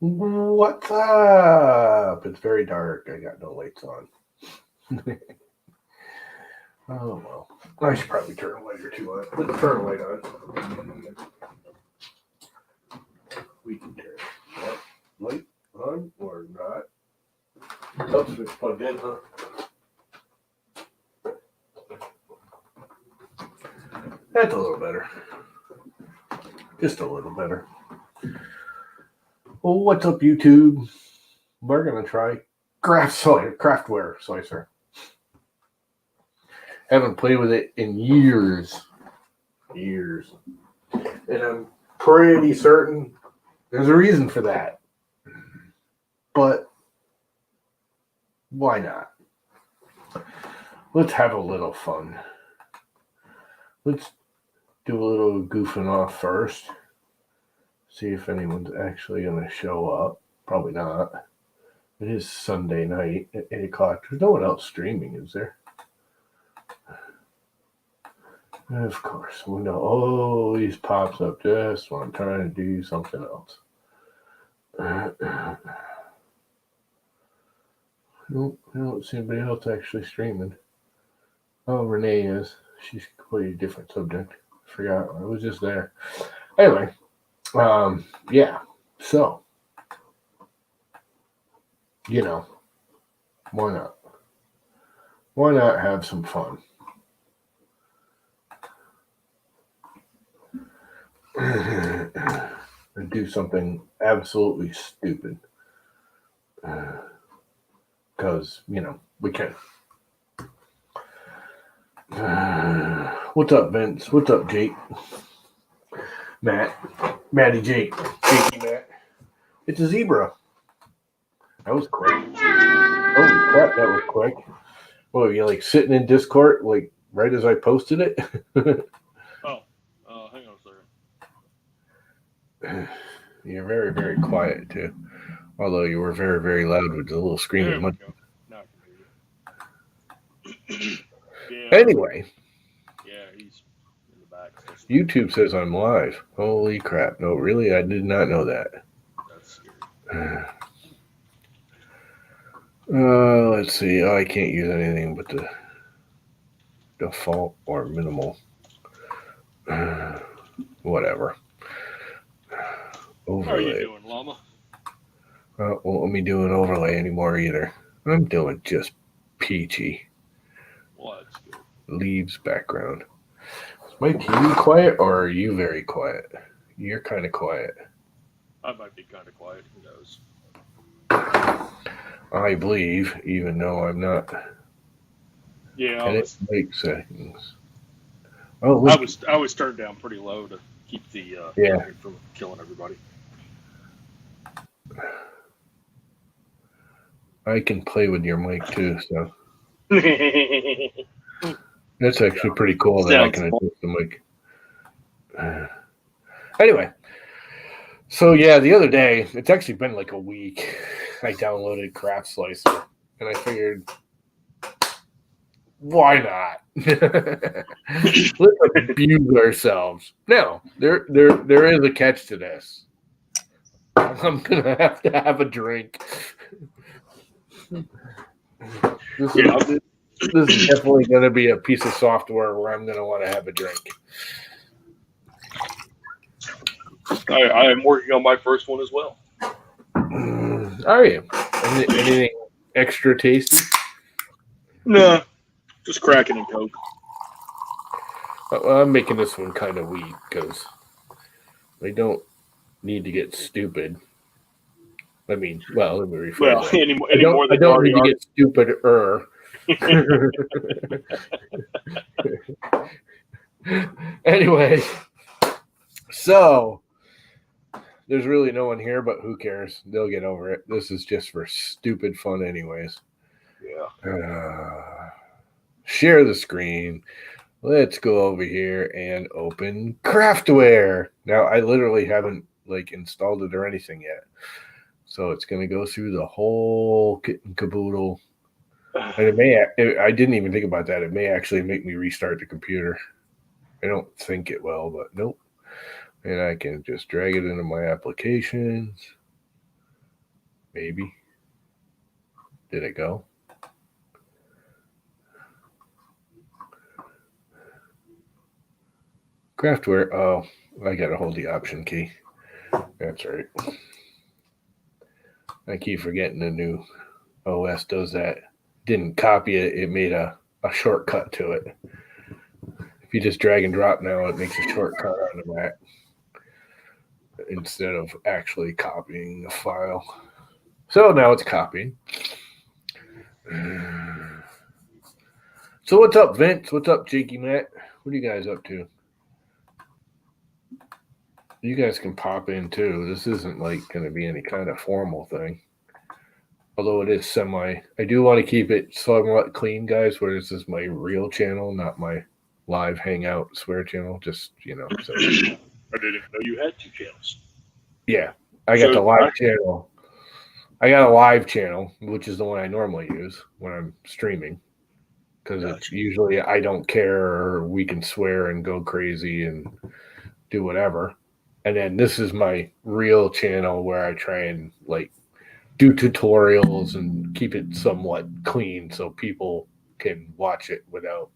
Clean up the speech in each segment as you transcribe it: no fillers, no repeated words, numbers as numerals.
What's up? It's very dark. I got no lights on. Oh, well. I should probably turn a light or two on. Let's turn a light on. We can turn that light on or not. Oh, it's plugged in, huh? That's a little better. Just a little better. Well, what's up, YouTube? We're going to try Craftware slicer. Haven't played with it in years. And I'm pretty certain there's a reason for that. But why not? Let's have a little fun. Let's do a little goofing off first. See if anyone's actually going to show up. Probably not. It is Sunday night at 8 o'clock. There's no one else streaming, is there? Of course. We know always pops up just when I'm trying to do something else. Nope, I don't see anybody else actually streaming. Oh, Renee is. She's a completely different subject. I forgot. I was just there. Anyway, yeah. So, why not? Why not have some fun? And do something absolutely stupid. Because, we can. What's up, Vince? What's up, Jake? Matty Jake. Jakey Matt. It's a zebra. That was quick. Holy crap, that was quick. What, are you like sitting in Discord, like right as I posted it? Hang on a second. You're very, very quiet too. Although you were very, very loud with the little screaming. Now I can hear you. Yeah. Anyway. Yeah, he's in the back. YouTube says I'm live. Holy crap. No, really? I did not know that. That's scary. Let's see. Oh, I can't use anything but the default or minimal. Whatever. Overlay. How are you doing, Llama? Won't let me do an overlay anymore either. I'm doing just peachy. Well, that's good. Leaves background. Is my TV quiet or are you very quiet? You're kind of quiet. I might be kind of quiet. Who knows? I believe, even though I'm not. Yeah, Edit mic settings. Oh, I was turned down pretty low to keep the from killing everybody. I can play with your mic too, so that's actually pretty cool that I can adjust the mic. Anyway, so yeah, the other day, it's actually been like a week. I downloaded Craft Slicer, and I figured, why not? Let's abuse ourselves. Now, there is a catch to this. I'm gonna have to have a drink. This is definitely going to be a piece of software where I'm going to want to have a drink. I am working on my first one as well. Are you? Anything extra tasty? No, just cracking and Coke. Well, I'm making this one kind of weak because I don't need to get stupid. I mean, well, let me rephrase that. I don't need to get stupider. Anyway, so there's really no one here, but who cares? They'll get over it. This is just for stupid fun anyways. Yeah. Share the screen. Let's go over here and open Craftware. Now, I literally haven't installed it or anything yet. So it's going to go through the whole kit and caboodle. And I didn't even think about that. It may actually make me restart the computer. I don't think it will, but nope. And I can just drag it into my applications. Maybe. Did it go? Craftware. Oh, I got to hold the option key. That's right. I keep forgetting the new OS does that. Didn't copy it. It made a shortcut to it. If you just drag and drop now, it makes a shortcut on the Mac instead of actually copying the file. So now it's copying. So what's up, Vince? What's up, Jakey Matt? What are you guys up to? You guys can pop in too. This isn't like going to be any kind of formal thing. Although it is semi. I do want to keep it somewhat clean, guys, where this is my real channel, not my live hangout swear channel. Just, So. I didn't know you had 2 channels. Yeah. I got the live channel. I got a live channel, which is the one I normally use when I'm streaming. Because it's usually I don't care, or we can swear and go crazy and do whatever. And then this is my real channel where I try and do tutorials and keep it somewhat clean so people can watch it without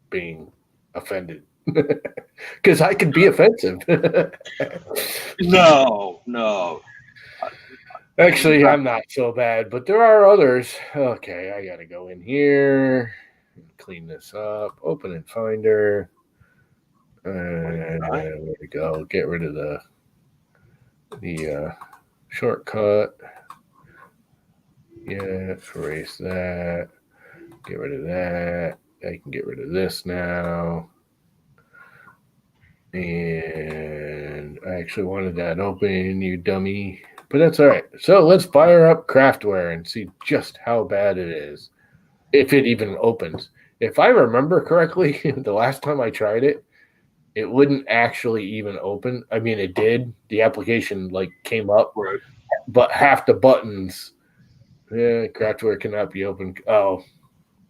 being offended. Because I can be offensive. No. Actually, I'm not so bad, but there are others. Okay, I got to go in here, clean this up, open in Finder. There we go. Get rid of the shortcut. Yeah, erase that. Get rid of that. I can get rid of this now. And I actually wanted that open, you dummy. But that's all right. So let's fire up Craftware and see just how bad it is. If it even opens. If I remember correctly, the last time I tried it, it wouldn't actually even open. I mean, it did. The application came up, right. But half the buttons, Craftware cannot be opened. Oh,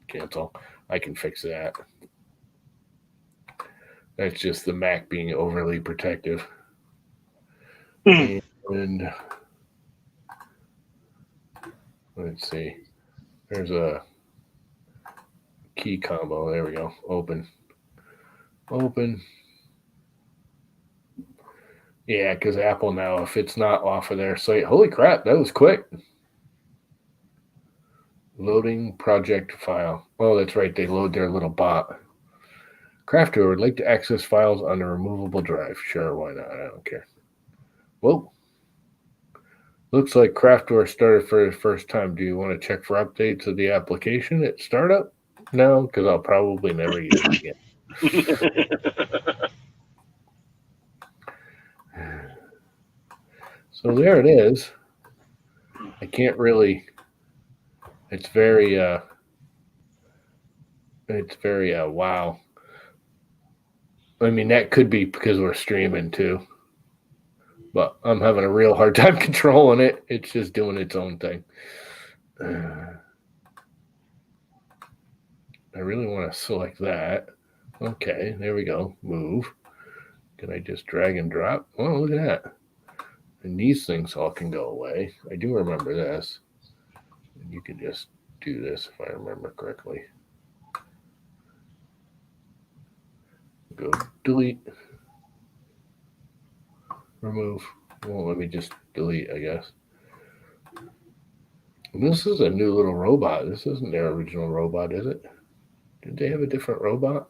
cancel. I can fix that. That's just the Mac being overly protective. And let's see. There's a key combo. There we go. Open. Yeah, because Apple now, if it's not off of their site, holy crap, that was quick. Loading project file. Oh, that's right. They load their little bot. Craftware would like to access files on a removable drive. Sure, why not? I don't care. Whoa. Looks like Craftware started for the first time. Do you want to check for updates of the application at startup? No, because I'll probably never use it again. So there it is. I can't really. It's very wow. I mean, that could be because we're streaming too. But I'm having a real hard time controlling it. It's just doing its own thing. I really want to select that. Okay, there we go. Move. Can I just drag and drop? Oh, look at that. And these things all can go away. I do remember this. And you can just do this if I remember correctly. Go delete. Remove. Well, let me just delete, I guess. And this is a new little robot. This isn't their original robot, is it? Did they have a different robot?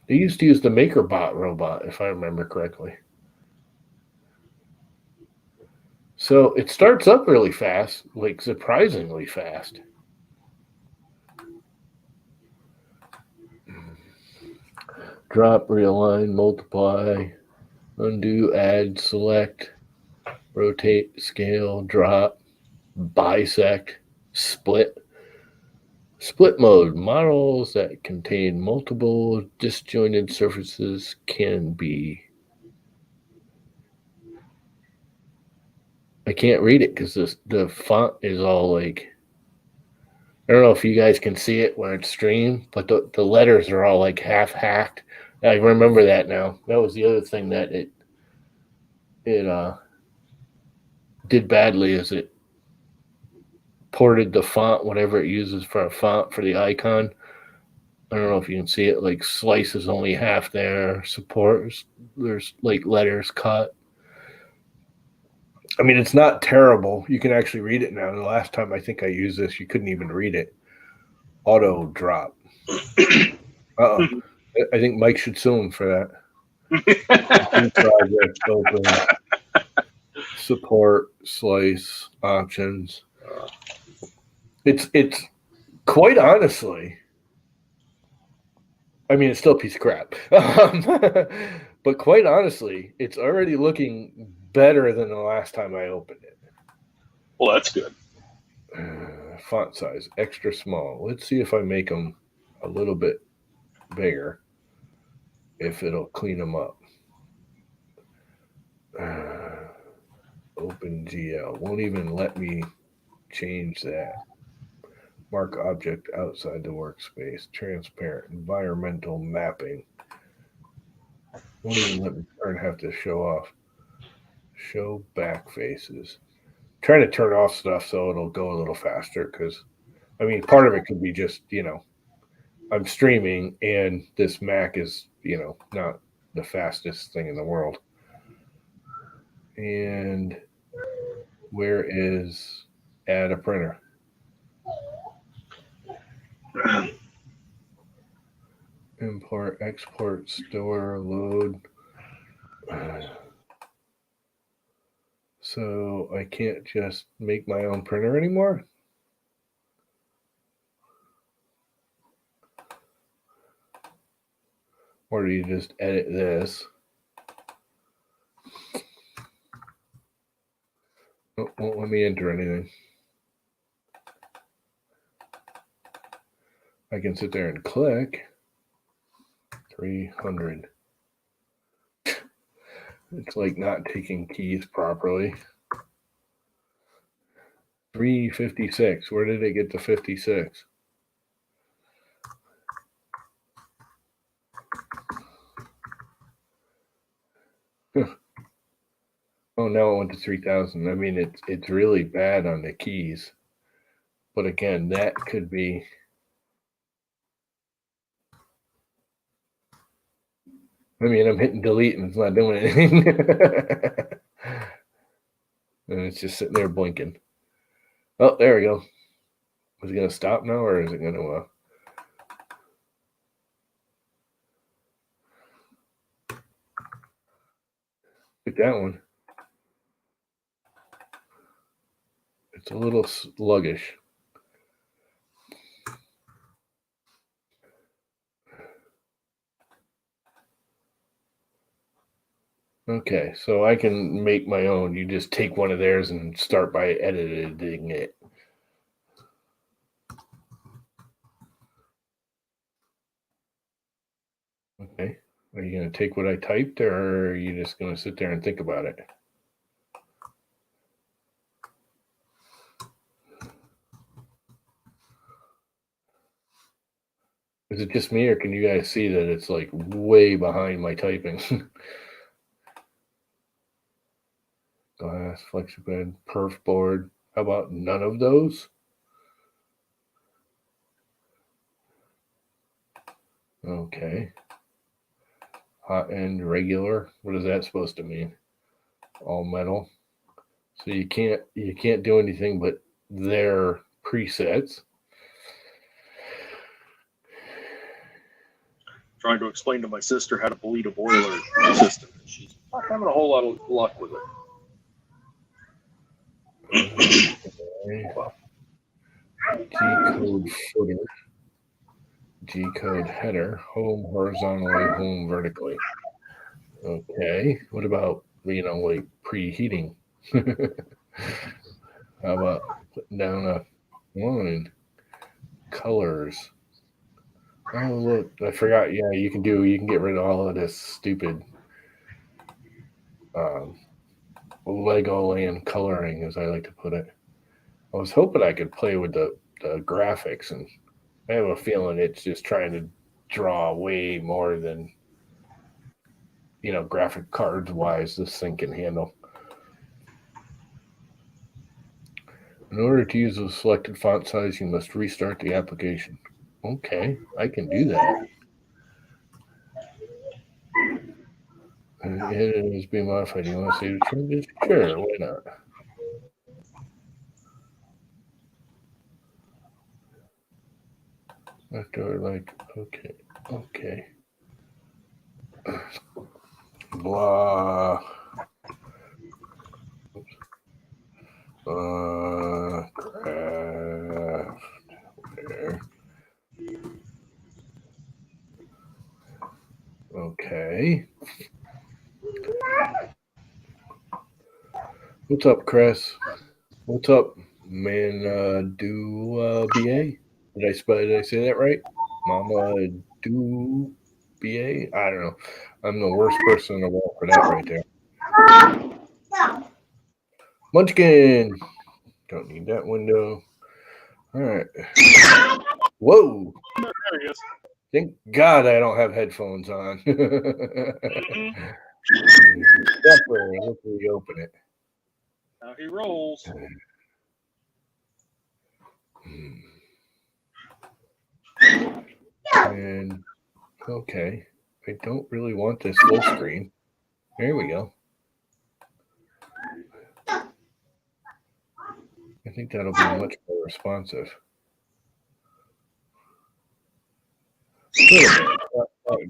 They used to use the MakerBot robot, if I remember correctly. So it starts up really fast, surprisingly fast. Drop, realign, multiply, undo, add, select, rotate, scale, drop, bisect, split. Split mode. Models that contain multiple disjointed surfaces can be. I can't read it because the font is all I don't know if you guys can see it when it's streamed, but the letters are all half hacked. I remember that now. That was the other thing that it did badly is it ported the font, whatever it uses for a font for the icon. I don't know if you can see it. Like slice is only half there. Support, there's like letters cut. I mean, it's not terrible. You can actually read it now. The last time I think I used this, you couldn't even read it. Auto drop. Uh-oh. I think Mike should sue him for that. Project open. Support, slice, options. It's quite honestly, I mean, it's still a piece of crap. But quite honestly, it's already looking better than the last time I opened it. Well, that's good. Font size, extra small. Let's see if I make them a little bit bigger, if it'll clean them up. OpenGL won't even let me change that. Mark object outside the workspace. Transparent. Environmental mapping. Won't even let me have to show off. Show back faces. Trying to turn off stuff so it'll go a little faster because, I mean, part of it could be just, I'm streaming and this Mac is, not the fastest thing in the world. And where is add a printer? Import, export, store, load. So I can't just make my own printer anymore? Or do you just edit this? Oh, won't let me enter anything. I can sit there and click. 300. It's like not taking keys properly. 356. Where did it get to 56? Oh, now it went to 3,000. I mean, it's really bad on the keys. But again, that could be. I mean, I'm hitting delete and it's not doing anything. And it's just sitting there blinking. Oh, there we go. Is it going to stop now or is it going to... Pick that one. It's a little sluggish. Okay, so I can make my own. You just take one of theirs and start by editing it. Okay. Are you going to take what I typed or are you just going to sit there and think about it? Is it just me or can you guys see that it's like way behind my typing? Glass, flexibed, perf board. How about none of those? Okay. Hot end, regular. What is that supposed to mean? All metal. So you can't do anything but their presets. Trying to explain to my sister how to bleed a boiler system. She's not having a whole lot of luck with it. G-code footer. G-code header. Home horizontally, home vertically. Okay. What about, like preheating? How about putting down a line? Colors. Oh, look, I forgot. Yeah, you can get rid of all of this stupid Legoland coloring, as I like to put it. I was hoping I could play with the graphics, and I have a feeling it's just trying to draw way more than, graphic cards wise this thing can handle. In order to use the selected font size, you must restart the application. Okay, I can do that. It is being modified. Do you want to save the changes? Sure, why not? After like, okay. Blah. Craftware. Okay. What's up, Chris? What's up, man? BA? Did I say that right? Mama do BA? I don't know. I'm the worst person in the world for that right there. Munchkin. Don't need that window. All right. Whoa. There he is. Thank God I don't have headphones on. Definitely, hopefully open it. Now he rolls. And okay, I don't really want this full screen. There we go. I think that'll be much more responsive.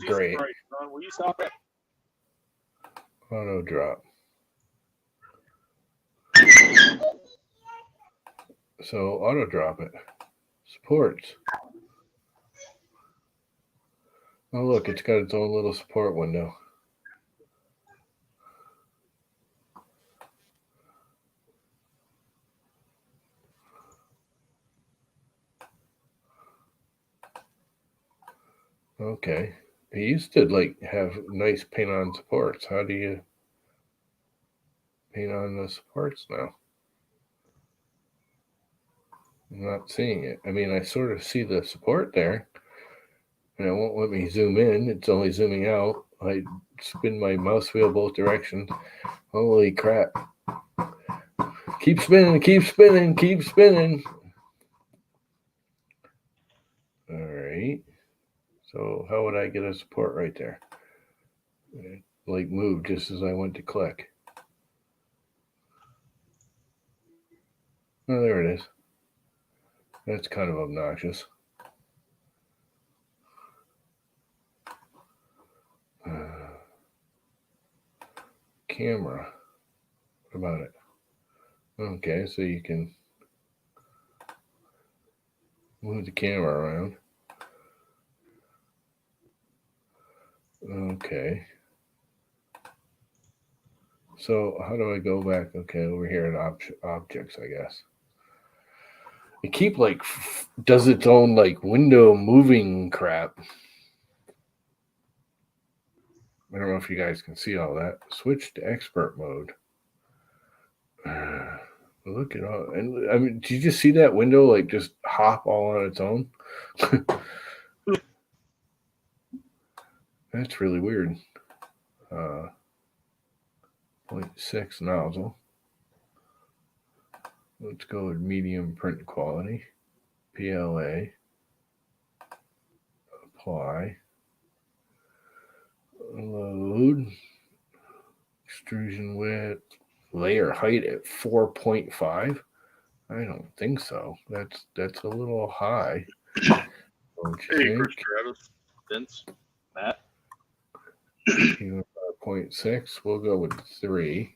Great. Will you stop it? Auto drop. So auto drop it. Supports. Oh look, it's got its own little support window. Okay. It used to like have nice paint on supports. How do you paint on the supports now? I'm not seeing it. I mean, I sort of see the support there, and it won't let me zoom in. It's only zooming out. I spin my mouse wheel both directions. Holy crap. Keep spinning, keep spinning, keep spinning. All right. So how would I get a support right there? It, like moved just as I went to click. Oh, there it is. That's kind of obnoxious. Camera. What about it? Okay, so you can move the camera around. Okay. So how do I go back? Okay, over here at objects, I guess. It keep like does its own like window moving crap. I don't know if you guys can see all that. Switch to expert mode. Look at all, and I mean, did you just see that window like just hop all on its own? That's really weird. 0.6 nozzle. Let's go with medium print quality. PLA. Apply. Load. Extrusion width. Layer height at 4.5. I don't think so. That's a little high. Don't you think? Travis, Vince, Matt. 0.6. We'll go with 3.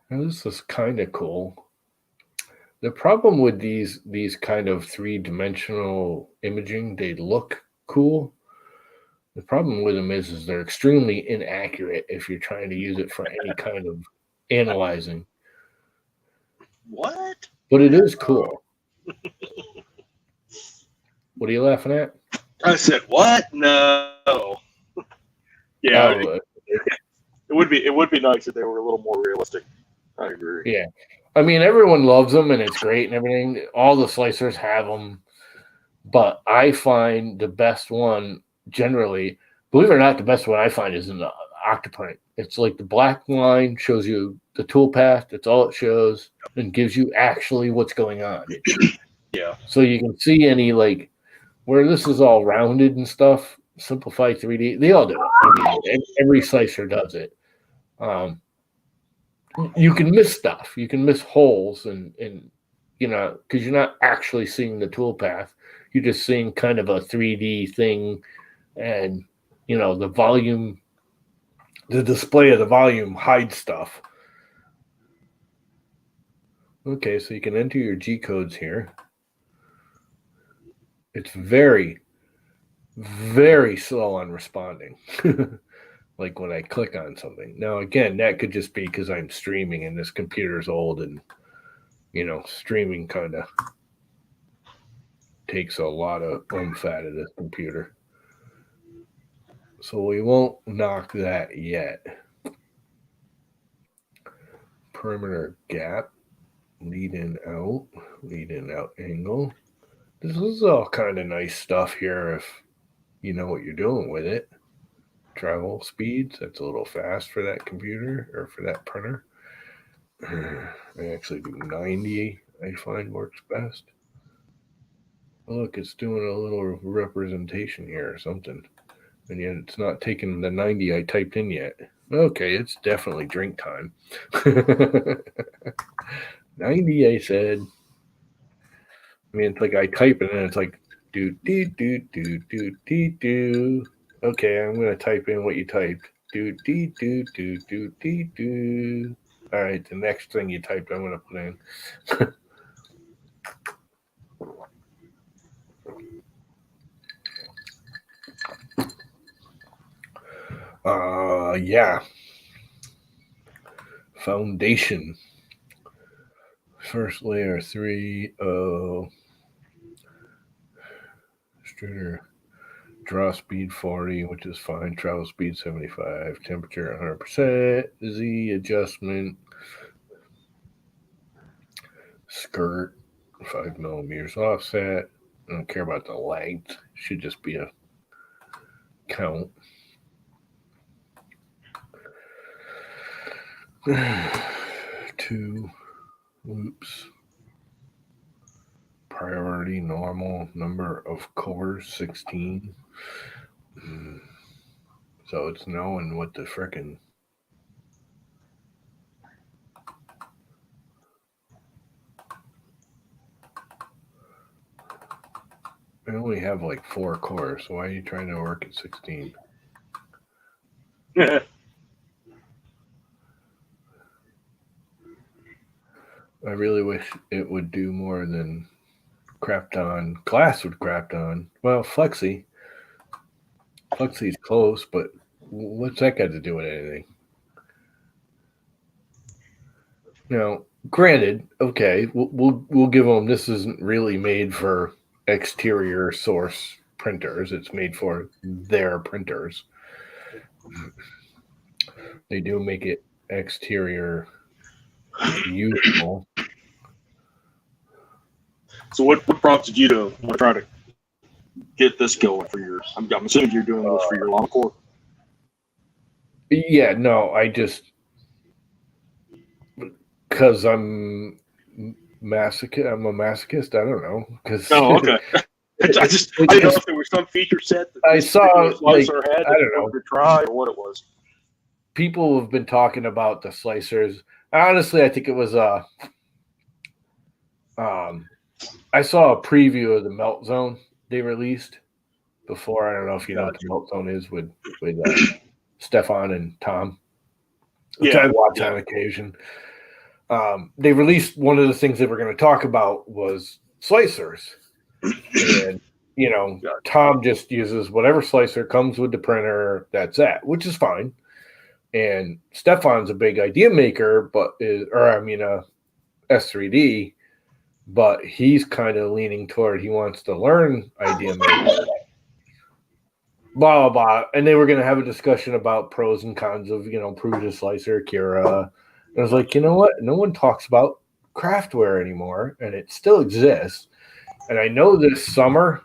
Now this is kind of cool. The problem with these kind of 3-dimensional imaging, they look cool. The problem with them is they're extremely inaccurate if you're trying to use it for any kind of analyzing. What? But it is cool. What are you laughing at? I said, what? No. Yeah. It would be nice if they were a little more realistic. I agree. Yeah. I mean, everyone loves them and it's great and everything. All the slicers have them. But I find the best one generally, believe it or not, the best one I find is in the Octoprint. It's like the black line shows you the toolpath. That's all it shows, and gives you actually what's going on. Yeah. So you can see any like where this is all rounded and stuff. Simplify 3D, they all do it. I mean, every slicer does it. You can miss stuff. You can miss holes, and because you're not actually seeing the toolpath. You're just seeing kind of a 3D thing, and the volume, the display of the volume hides stuff. Okay, so you can enter your G codes here. It's very, very slow on responding. Like when I click on something. Now, again, that could just be because I'm streaming and this computer's old, and streaming kind of takes a lot of oomph out of this computer. So we won't knock that yet. Perimeter gap, lead in out angle. This is all kind of nice stuff here if you know what you're doing with it. Travel speeds, that's a little fast for that computer or for that printer. I actually do 90, I find works best. Look, it's doing a little representation here or something. And yet it's not taking the 90 I typed in yet. Okay, it's definitely drink time. 90, I said. I mean, it's like I type it and it's like, do. Okay, I'm going to type in what you typed. Do. All right, the next thing you typed, I'm going to put in. Yeah. Foundation. First layer 3. Extruder. Draw speed 40, which is fine. Travel speed 75. Temperature 100%. Z adjustment. Skirt 5 millimeters offset. I don't care about the length. Should just be a count. Two loops. Priority normal number of cores 16. So it's knowing what the frickin' I only have like 4 cores, so why are you trying to work at 16? I really wish it would do more than Crafton. Glass would Crafton. Well, Flexi's close, but what's that got to do with anything? Now, granted, okay, we'll give them. This isn't really made for exterior source printers. It's made for their printers. They do make it exterior useful. So what prompted you to try to get this going for your? I'm assuming you're doing this for your long core. Yeah, no, I just because I'm a masochist. I don't know. Okay. I didn't know if there was some feature set that I saw. Slicer had I don't know to try or what it was. People have been talking about the slicers. Honestly, I think it was I saw a preview of the Melt Zone they released before. I don't know if you know what the Melt Zone is with Stefan and Tom, which I watch on occasion. They released one of the things they were going to talk about was slicers. And, Tom just uses whatever slicer comes with the printer, that's that, which is fine. And Stefan's a big idea maker, S3D, but he's kind of leaning toward he wants to learn idea maker. Blah, blah, blah. And they were going to have a discussion about pros and cons of, Prusa Slicer, Kira. And I was like, you know what? No one talks about Craftware anymore, and it still exists. And I know this summer,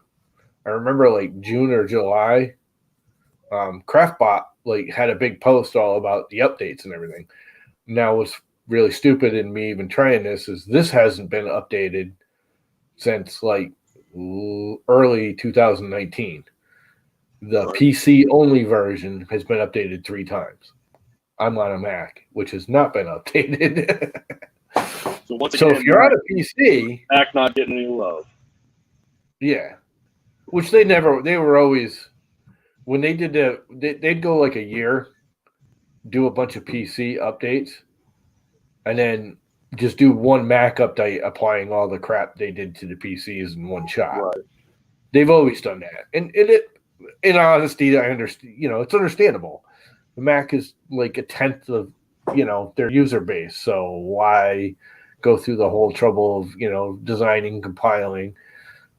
I remember like June or July, Craftbot like had a big post all about the updates and everything. Now, what's really stupid in me even trying this hasn't been updated since like early 2019. The PC only version has been updated 3 times. I'm on a Mac, which has not been updated. So once again, if you're on a PC, Mac not getting any love. Yeah, which they were always, when they did they'd go like a year, do a bunch of PC updates, and then just do one Mac update applying all the crap they did to the PCs in one shot. Right. They've always done that. And in honesty, I understand, it's understandable. The Mac is like a tenth of, their user base. So why go through the whole trouble of, designing, compiling?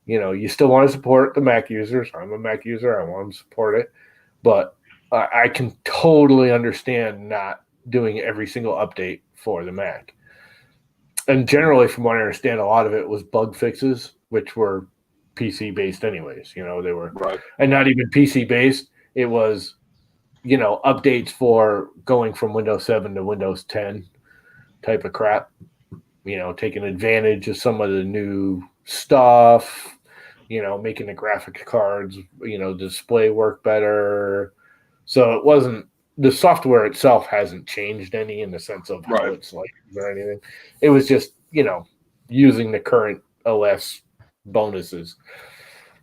You still want to support the Mac users. I'm a Mac user. I want to support it. But I can totally understand not doing every single update for the Mac. And generally, from what I understand, a lot of it was bug fixes, which were PC based anyways. They were, right. And not even PC based. It was, updates for going from Windows 7 to Windows 10 type of crap. Taking advantage of some of the new stuff. Making the graphic cards, display work better. So it wasn't, the software itself hasn't changed any in the sense of how it's like or anything. It was just, using the current OS bonuses.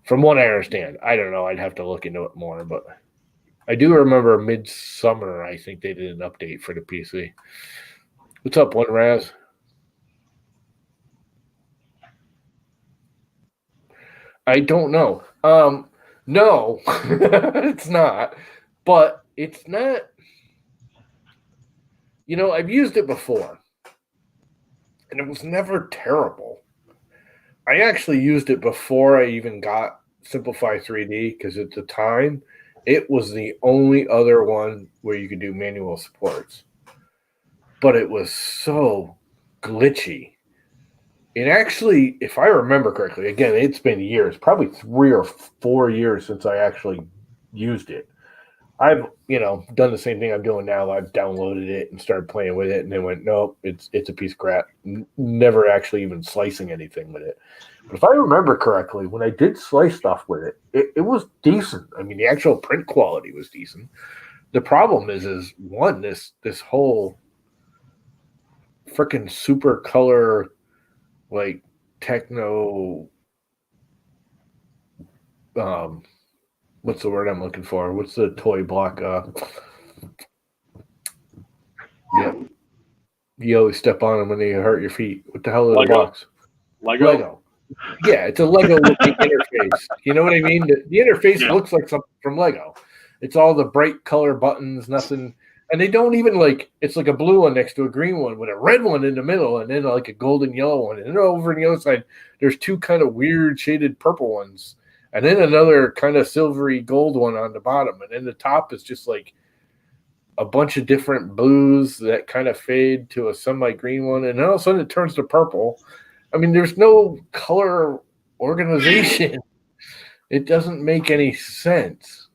From what I understand, I don't know. I'd have to look into it more, but I do remember midsummer, I think they did an update for the PC. What's up, One Raz? I don't know. No, it's not. But it's not. I've used it before, and it was never terrible. I actually used it before I even got Simplify 3D because at the time, it was the only other one where you could do manual supports. But it was so glitchy. It actually, if I remember correctly, again, it's been years, probably 3 or 4 years since I actually used it. I've, done the same thing I'm doing now. I've downloaded it and started playing with it and then went, nope, it's a piece of crap. Never actually even slicing anything with it. But if I remember correctly, when I did slice stuff with it was decent. I mean, the actual print quality was decent. The problem is one, this whole freaking super color, like techno, what's the word I'm looking for? What's the toy block? Yeah. You always step on them when they hurt your feet. What the hell are the blocks? Lego. Yeah, it's a Lego looking interface. You know what I mean? The interface looks like something from Lego. It's all the bright color buttons, nothing. And they don't even it's like a blue one next to a green one with a red one in the middle and then like a golden yellow one. And then over on the other side, there's 2 kind of weird shaded purple ones. And then another kind of silvery gold one on the bottom. And then the top is just like a bunch of different blues that kind of fade to a semi-green one. And then all of a sudden it turns to purple. I mean, there's no color organization. It doesn't make any sense.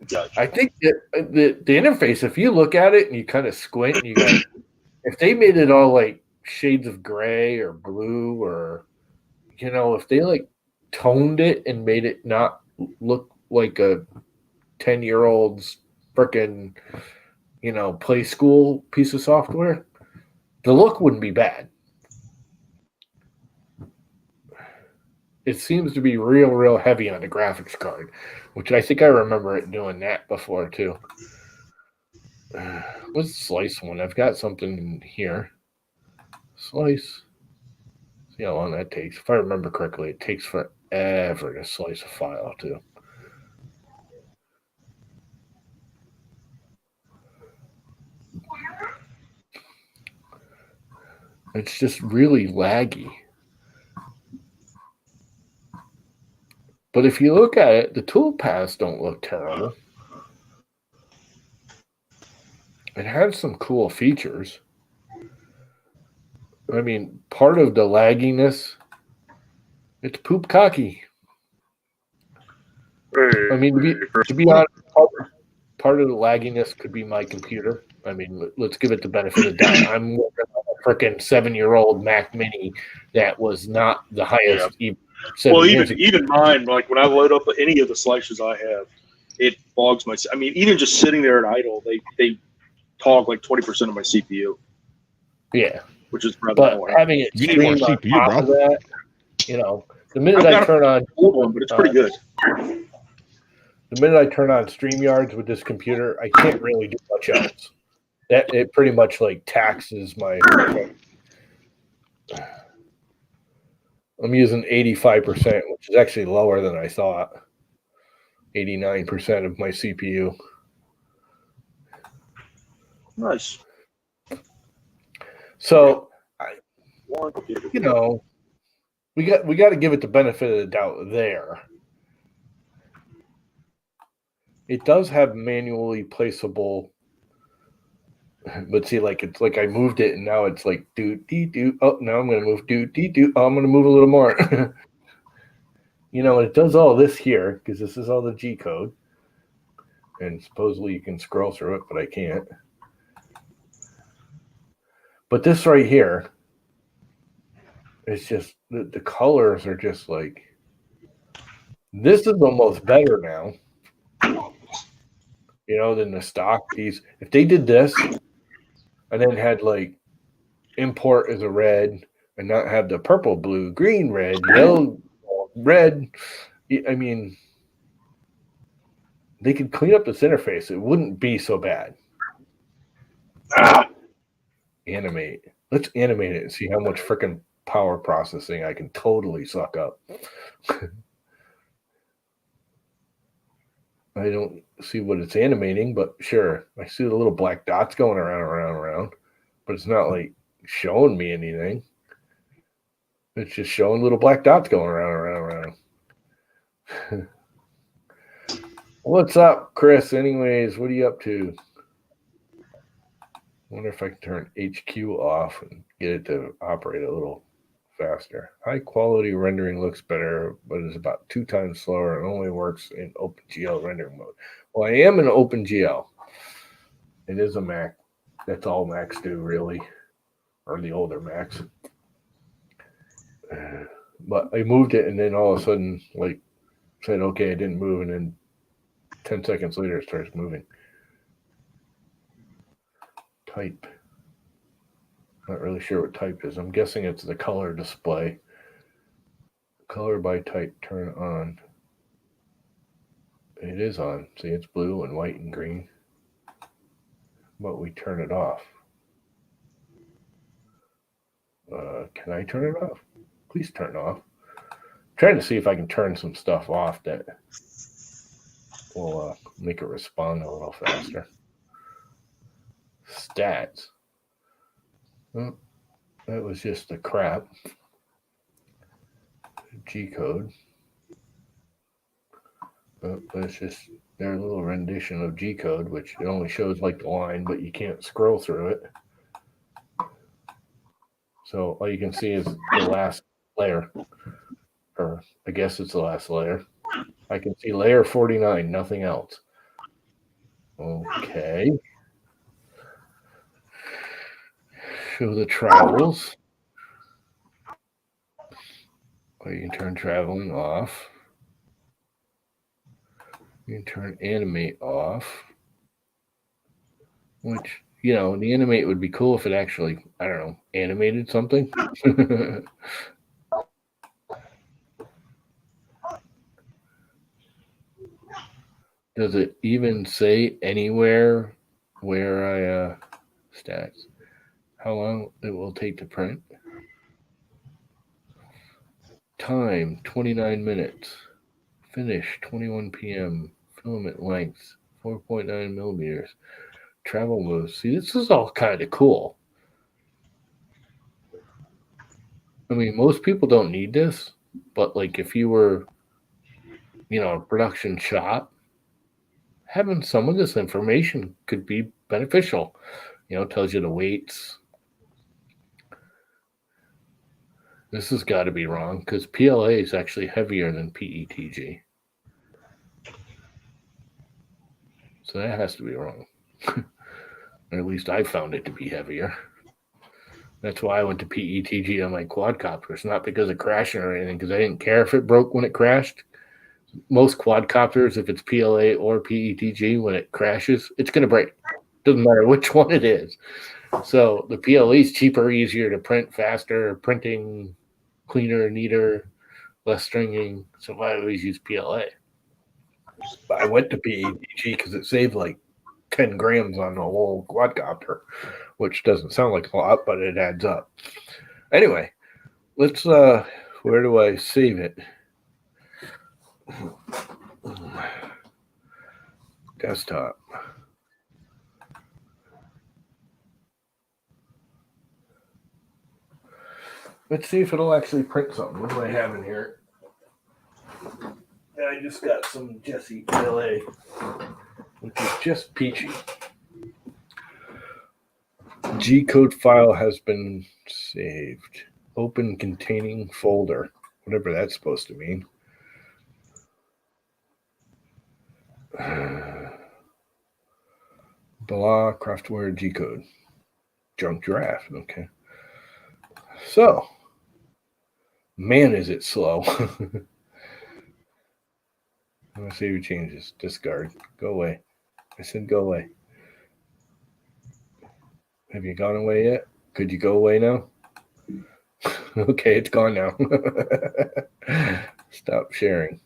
Gotcha. I think that the interface, if you look at it and you kind of squint and you go, if they made it all like shades of gray or blue or, if they toned it and made it not look like a 10-year-old's frickin', play school piece of software, the look wouldn't be bad. It seems to be real heavy on the graphics card, which I think I remember it doing that before too. What's the slice one? I've got something here. Slice. See how long that takes. If I remember correctly, it takes forever to slice a file too. It's just really laggy. But if you look at it, the toolpaths don't look terrible. It has some cool features. I mean, part of the lagginess, it's poop cocky. I mean, to be honest, part of the lagginess could be my computer. I mean, let's give it the benefit of the doubt. I'm working on a freaking 7-year-old Mac Mini that was not the highest even 7 years ago. Even mine, like when I load up any of the slices I have, it bogs my. I mean, even just sitting there at idle, they hog like 20% of my CPU. Yeah, which is rather but annoying. having it You need more stream on CPU, top bro. of that, you know, the minute I've I got turn on an old one, but it's pretty good. The minute I turn on StreamYards with this computer, I can't really do much else. That it pretty much like taxes my. I'm using 85%, which is actually lower than I thought. 89% of my CPU. Nice. So, you know, we got to give it the benefit of the doubt there. It does have manually placeable, but see, like it's like I moved it and now it's like do. Oh, now I'm gonna move do. Oh, I'm gonna move a little more. You know, it does all this here because this is all the G code, and supposedly you can scroll through it, but I can't. But this right here, it's just the colors are just like. This is almost better now, you know, than the stock piece. If they did this and then had like import as a red and not have the purple, blue, green, red, yellow, red, I mean, they could clean up this interface. It wouldn't be so bad. Animate. Let's animate it and see how much freaking power processing I can totally suck up. I don't see what it's animating, but sure. I see the little black dots going around, but it's not like showing me anything. It's just showing little black dots going around. What's up, Chris? Anyways, what are you up to? I wonder if I can turn HQ off and get it to operate a little faster. High quality rendering looks better, but is about 2 times slower and only works in OpenGL rendering mode. Well, I am in OpenGL. It is a Mac. That's all Macs do, really, or the older Macs. But I moved it, and then all of a sudden, like, said, okay, it didn't move, and then 10 seconds later, it starts moving. Type. Not really sure what type is. I'm guessing it's the color display. Color by type, turn on. It is on. See, it's blue and white and green. But we turn it off. Can I turn it off? Please turn it off. I'm trying to see if I can turn some stuff off that will make it respond a little faster. Stats. Oh, that was just the crap. G code. Oh, that's just their little rendition of G code, which it only shows like the line, but you can't scroll through it. So all you can see is the last layer, or I guess it's the last layer. I can see layer 49, nothing else. Okay. Show the travels. Or you can turn traveling off. You can turn animate off. Which, you know, the animate would be cool if it actually, I don't know, animated something. Does it even say anywhere where I stats? How long it will take to print? Time 29 minutes. Finish 21 p.m. Filament length 4.9 millimeters. Travel moves. See, this is all kind of cool. I mean, most people don't need this, but like if you were, you know, a production shop, having some of this information could be beneficial. You know, it tells you the weights. This has got to be wrong because PLA is actually heavier than PETG. So that has to be wrong. Or at least I found it to be heavier. That's why I went to PETG on my quadcopters, not because of crashing or anything, because I didn't care if it broke when it crashed. Most quadcopters, if it's PLA or PETG, when it crashes, it's going to break. Doesn't matter which one it is. So the PLA is cheaper, easier to print, faster, printing cleaner, neater, less stringing. So I always use PLA. But I went to PETG because it saved like 10 grams on the whole quadcopter, which doesn't sound like a lot, but it adds up. Anyway, let's where do I save it? Desktop. Let's see if it'll actually print something. What do I have in here? I just got some Jesse PLA, which is just peachy. G-code file has been saved. Open containing folder. Whatever that's supposed to mean. Blah, Craftware G-code. Junk draft. Okay. So, man, is it slow. I'm going to save your changes. Discard. Go away. I said go away. Have you gone away yet? Could you go away now? Okay, it's gone now. Stop sharing.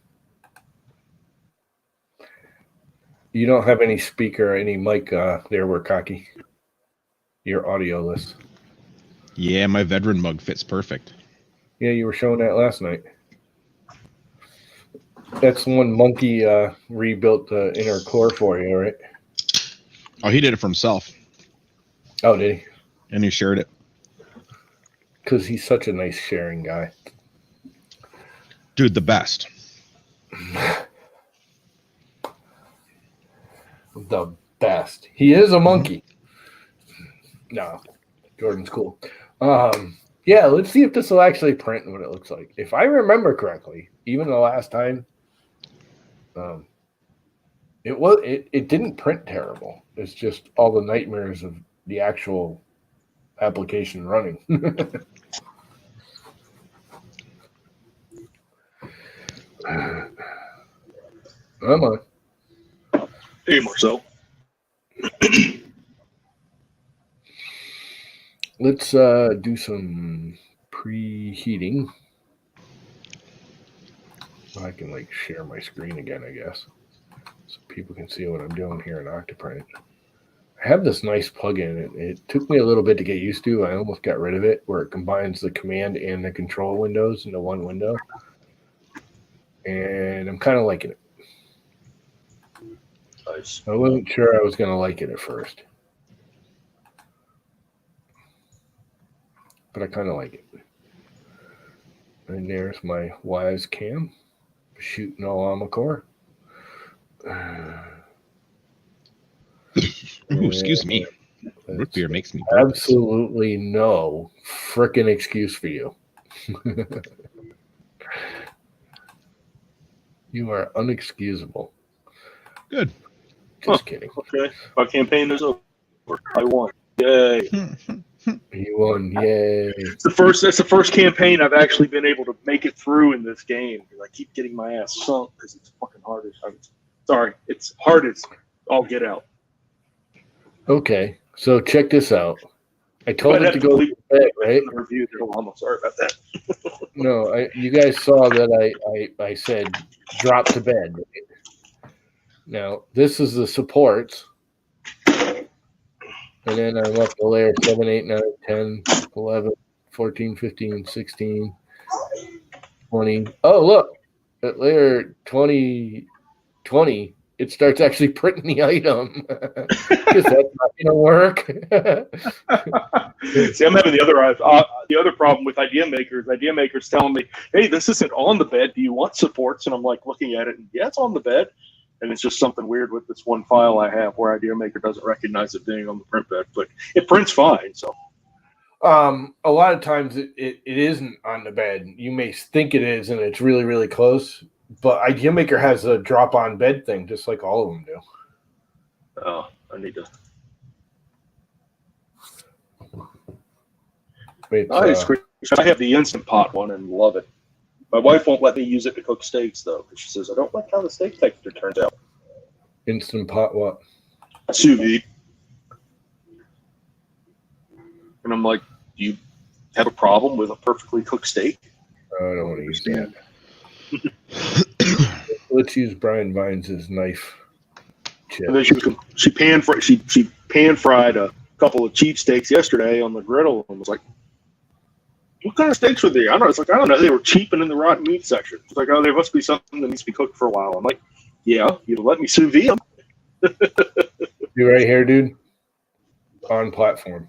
You don't have any speaker or any mic there, we're cocky. Your audioless. Yeah, my veteran mug fits perfect. Yeah, you were showing that last night. That's one Monkey rebuilt the inner core for you, right? Oh, he did it for himself. Oh, did he? And he shared it. Because he's such a nice sharing guy. Dude, the best. The best. He is a monkey. No, Jordan's cool. Yeah, let's see if this will actually print what it looks like. If I remember correctly, even the last time, it didn't print terrible. It's just all the nightmares of the actual application running. Come on. Hey, Marcel. Let's do some preheating. I can like share my screen again, I guess, so people can see what I'm doing here in Octoprint. I have this nice plugin. It took me a little bit to get used to. I almost got rid of it, where it combines the command and the control windows into one window. And I'm kind of liking it. Nice. I wasn't sure I was going to like it at first, but I kind of like it. And there's my Wise Cam shooting all on the core. Ooh, excuse me. Root beer makes me absolutely no frickin' excuse for you. You are unexcusable. Good. Just kidding. Okay. My campaign is over. I won. Yay. You won. Yay. That's the first campaign I've actually been able to make it through in this game. I keep getting my ass sunk because it's fucking hard it's hard as all get out. Okay. So check this out. I told it to go to bed, right? Review. I'm sorry about that. No, you guys saw that I said drop to bed. Right? Now, this is the supports. And then I'm up to layer 7, 8, 9, 10, 11, 14, 15, 16, 20. Oh, look. At layer 20, it starts actually printing the item. Because that's not going to work. See, I'm having the other problem with Idea Maker is Idea Maker's telling me, hey, this isn't on the bed. Do you want supports? And I'm like looking at it, and yeah, it's on the bed. And it's just something weird with this one file I have where Idea Maker doesn't recognize it being on the print bed, but it prints fine. So, a lot of times it isn't on the bed. You may think it is, and it's really, really close. But Idea Maker has a drop-on bed thing, just like all of them do. Oh, I need to. I have the Instant Pot one and love it. My wife won't let me use it to cook steaks, though, because she says, I don't like how the steak texture turns out. Instant Pot what? Sous vide. And I'm like, do you have a problem with a perfectly cooked steak? I don't want to use that. Let's use Brian Vines' knife chip. And then she pan fried a couple of cheap steaks yesterday on the griddle and was like, what kind of steaks were they? I don't know. They were cheap and in the rotten meat section. It's like, oh, there must be something that needs to be cooked for a while. I'm like, yeah, you'd let me sous vide them. You right here, dude. On platform.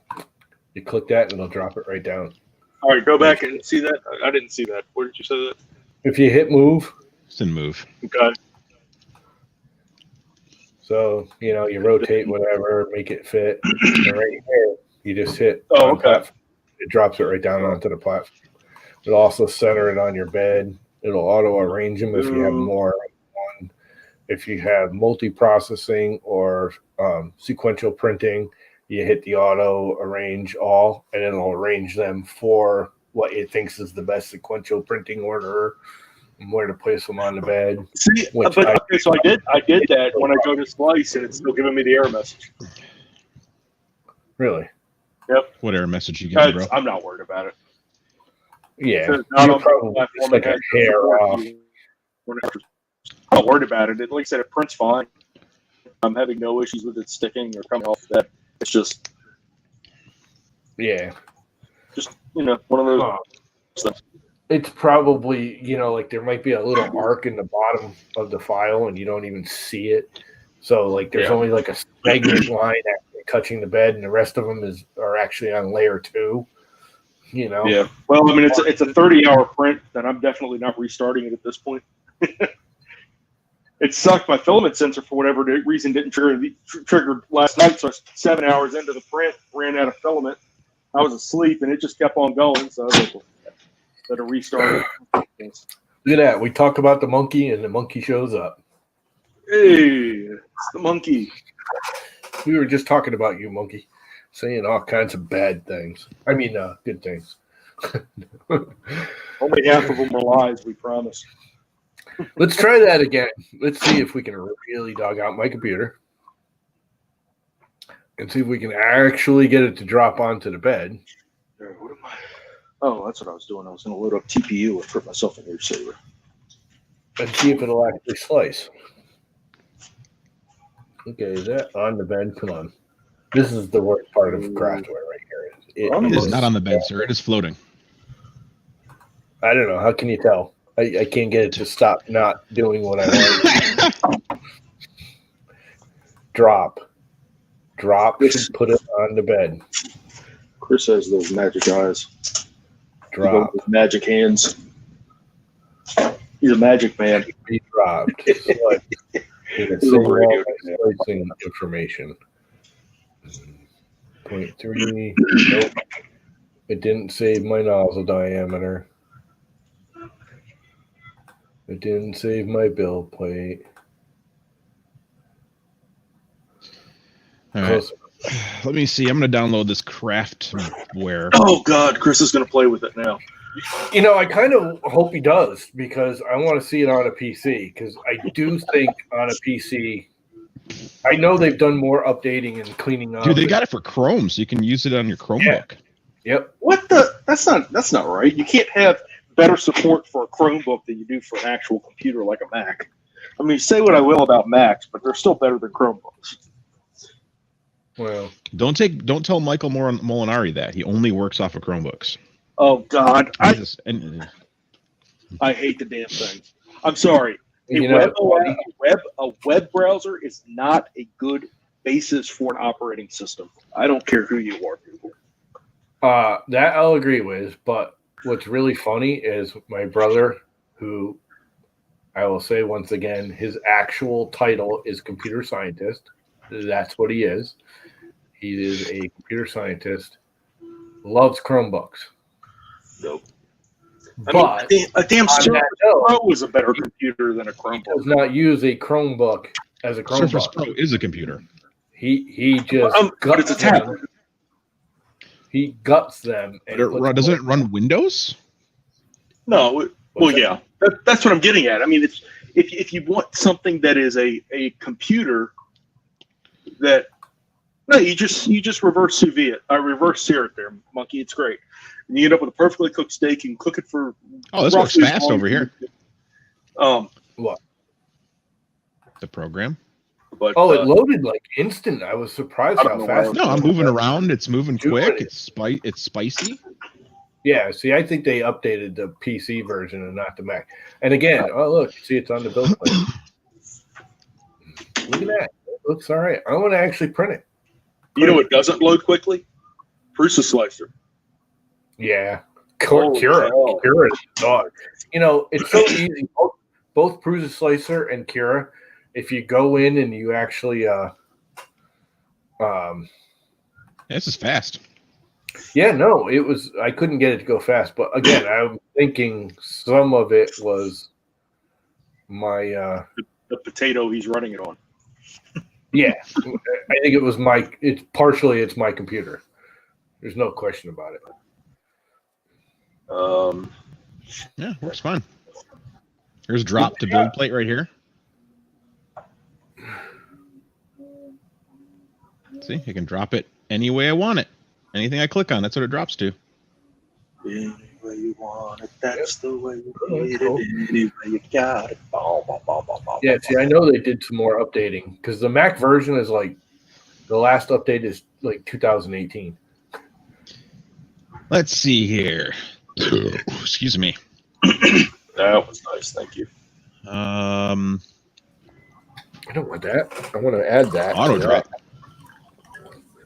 You click that and it'll drop it right down. All right, go back and see that. I didn't see that. Where did you say that? If you hit move. It's in move. Okay. So, you rotate whatever, make it fit. And right here, you just hit okay. Platform. It drops it right down onto the platform. It'll also center it on your bed. It'll auto arrange them if you have more than one. If you have multi-processing or sequential printing, you hit the auto arrange all, and it'll arrange them for what it thinks is the best sequential printing order and where to place them on the bed. See, so I did that when I go to slice, and it's still giving me the error message. Really? Yep. What error message you get, bro? I'm not worried about it. Yeah. You're probably just like a hair off. I'm not worried about it. Like I said, it prints fine. I'm having no issues with it sticking or coming off that. It's just, one of those stuff. It's probably, like there might be a little arc in the bottom of the file and you don't even see it. So like there's only like a segment line actually touching the bed and the rest of them are actually on layer 2. Yeah. Well, I mean, it's a 30-hour print, and I'm definitely not restarting it at this point. It sucked. My filament sensor, for whatever reason, didn't trigger last night, so I was 7 hours into the print, ran out of filament. I was asleep, and it just kept on going, so I was like, well, better restart it. Look at that. We talk about the monkey, and the monkey shows up. Hey, it's the monkey. We were just talking about you, monkey, saying all kinds of bad things. I mean, good things. Only half of them are lies, we promise. Let's try that again. Let's see if we can really dog out my computer and see if we can actually get it to drop onto the bed. What am I? Oh, that's what I was doing. I was going to load up TPU and put myself in your saver. And see if it'll actually slice. Okay, is that on the bed? Come on. This is the worst part of Craftware right here. It is not on the bed, sir. It is floating. I don't know. How can you tell? I can't get it to stop not doing what I want. Drop. Should put it on the bed. Chris has those magic eyes. Drop. Those magic hands. He's a magic man. He dropped. So slicing information. 0.3. Nope. It didn't save my nozzle diameter. It didn't save my build plate. All right. Let me see. I'm going to download this Craftware. Oh, God. Chris is going to play with it now. I kind of hope he does because I want to see it on a PC because I do think on a PC, I know they've done more updating and cleaning up. Dude, they got it for Chrome, so you can use it on your Chromebook. Yeah. Yep. What the? That's not right. You can't have better support for a Chromebook than you do for an actual computer like a Mac. I mean, say what I will about Macs, but they're still better than Chromebooks. Well, don't tell Michael Molinari that. He only works off of Chromebooks. Oh God, I I hate the damn thing. I'm sorry. A web browser is not a good basis for an operating system. I don't care who you are, people. That I'll agree with, but what's really funny is my brother, who I will say once again, his actual title is computer scientist. That's what he is. He is a computer scientist. Loves Chromebooks. Nope. But a damn Surface Pro is a better computer than a Chromebook. Does not use a Chromebook as a Chromebook. Surface Pro is a computer. He just but it's a guts tablet. them. He guts them. And Doesn't it run Windows? No, well, yeah, that's what I'm getting at. I mean, it's if you want something that is a computer that no, you just reverse sous vide, reverse sear it there, monkey. It's great. And you end up with a perfectly cooked steak. You can cook it for. Oh, this works fast over here. What? The program. But, it loaded like instant. I was surprised how fast. No, I'm moving around. It's moving quick. It's spicy. Yeah, see, I think they updated the PC version and not the Mac. And again, oh look, see, it's on the build plate. Look at that. It looks all right. I want to actually print it. You know what doesn't load quickly? Prusa slicer. Yeah. Cura is a dog. You know, it's so easy. Both Prusa Slicer and Cura, if you go in and you actually This is fast. yeah, no, it was I couldn't get it to go fast, but again, I'm thinking some of it was my the potato he's running it on. yeah. I think it's my computer. There's no question about it. Yeah, works fine. Here's drop to build plate right here. See, I can drop it any way I want it. Anything I click on, that's what it drops to. Any way you want it, that's the way you need it. Any way you got it. Yeah, see, I know they did some more updating because the Mac version is like the last update is like 2018. Let's see here. Excuse me. That was nice, thank you. I don't want that. I want to add that. Auto drop.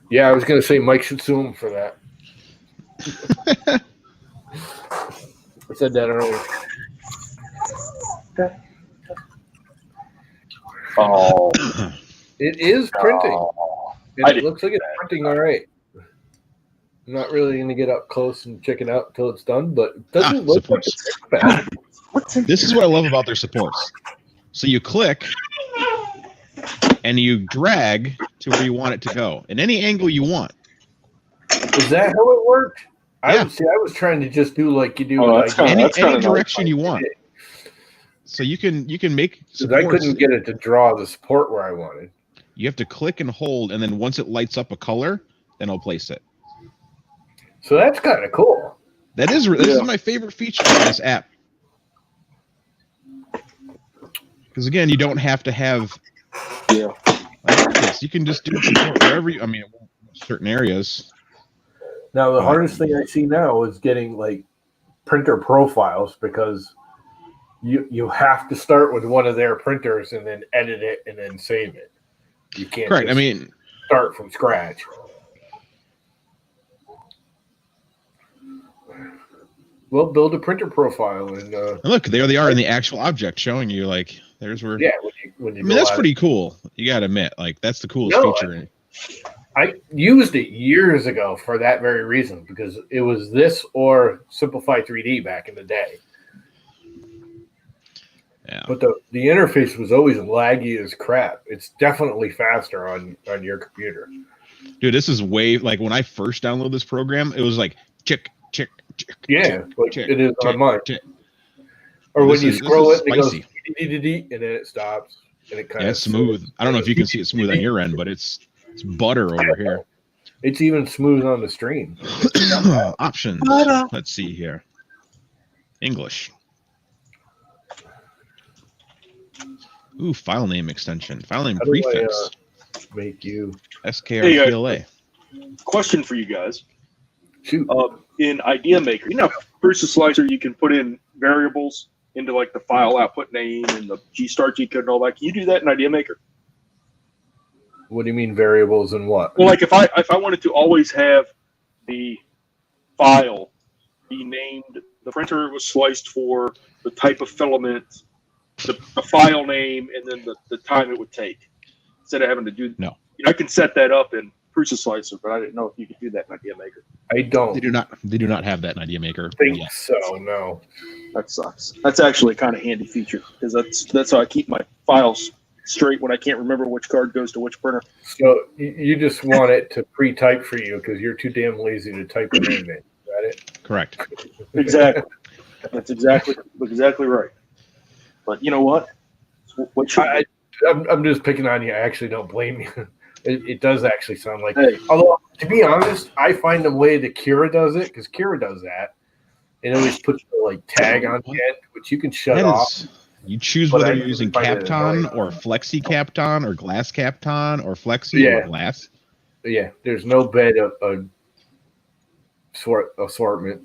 Yeah, I was going to say Mike should sue him for that. I said that earlier. Oh, it is printing. I And it looks like it's printing all right. I'm not really going to get up close and check it out until it's done, but it doesn't look like it's bad. This is what I love about their supports. So you click and you drag to where you want it to go in any angle you want. Is that how it worked? Yeah. I was trying to just do like you do any direction you want. So you can make supports. I couldn't get it to draw the support where I wanted. You have to click and hold, and then once it lights up a color, then I'll place it. So that's kind of cool. This is my favorite feature of this app. Because again, you don't have to have like this. You can just do support wherever certain areas. Now the hardest thing I see now is getting like printer profiles because you have to start with one of their printers and then edit it and then save it. You can't start from scratch. Well, build a printer profile and look, there they are in the actual object, showing you like there's where. Yeah, when you that's pretty cool. You got to admit, like that's the coolest feature. I used it years ago for that very reason because it was this or Simplify 3D back in the day. Yeah. But the interface was always laggy as crap. It's definitely faster on your computer. Dude, this is way like when I first downloaded this program, it was like chick. Yeah, like it is on mine. Or when you scroll it, and it goes and then it stops and it kind of smooth. I don't know if you can see it smooth on your end, but it's butter over here. It's even smooth on the stream. Options. Let's see here. English. Ooh, file name extension. File name prefix. Make you SKRPLA. Question for you guys. Shoot. In Idea Maker, Prusa Slicer, you can put in variables into like the file output name and the G-Star G code and all that. Can you do that in Idea Maker? What do you mean variables and what? Well, like if I wanted to always have the file be named, the printer was sliced for the type of filament, the file name, and then the time it would take, instead of having to do. No. I can set that up in Prusa Slicer, but I didn't know if you could do that in Idea Maker. I don't. They do not have that in Idea Maker. Think so? No. That sucks. That's actually a kind of handy feature because that's how I keep my files straight when I can't remember which card goes to which printer. So you just want it to pre-type for you because you're too damn lazy to type it in, man. Got it? Correct. Exactly. That's exactly right. But you know what? What should I'm just picking on you. I actually don't blame you. It does actually sound like. Hey. Although, to be honest, I find the way that Kira does it, because Kira does that. It always puts the like tag on the end, which you can shut off. You choose whether you're using Kapton or Flexi Kapton or Glass Kapton or Flexi or Glass. Yeah, there's no bed assortment,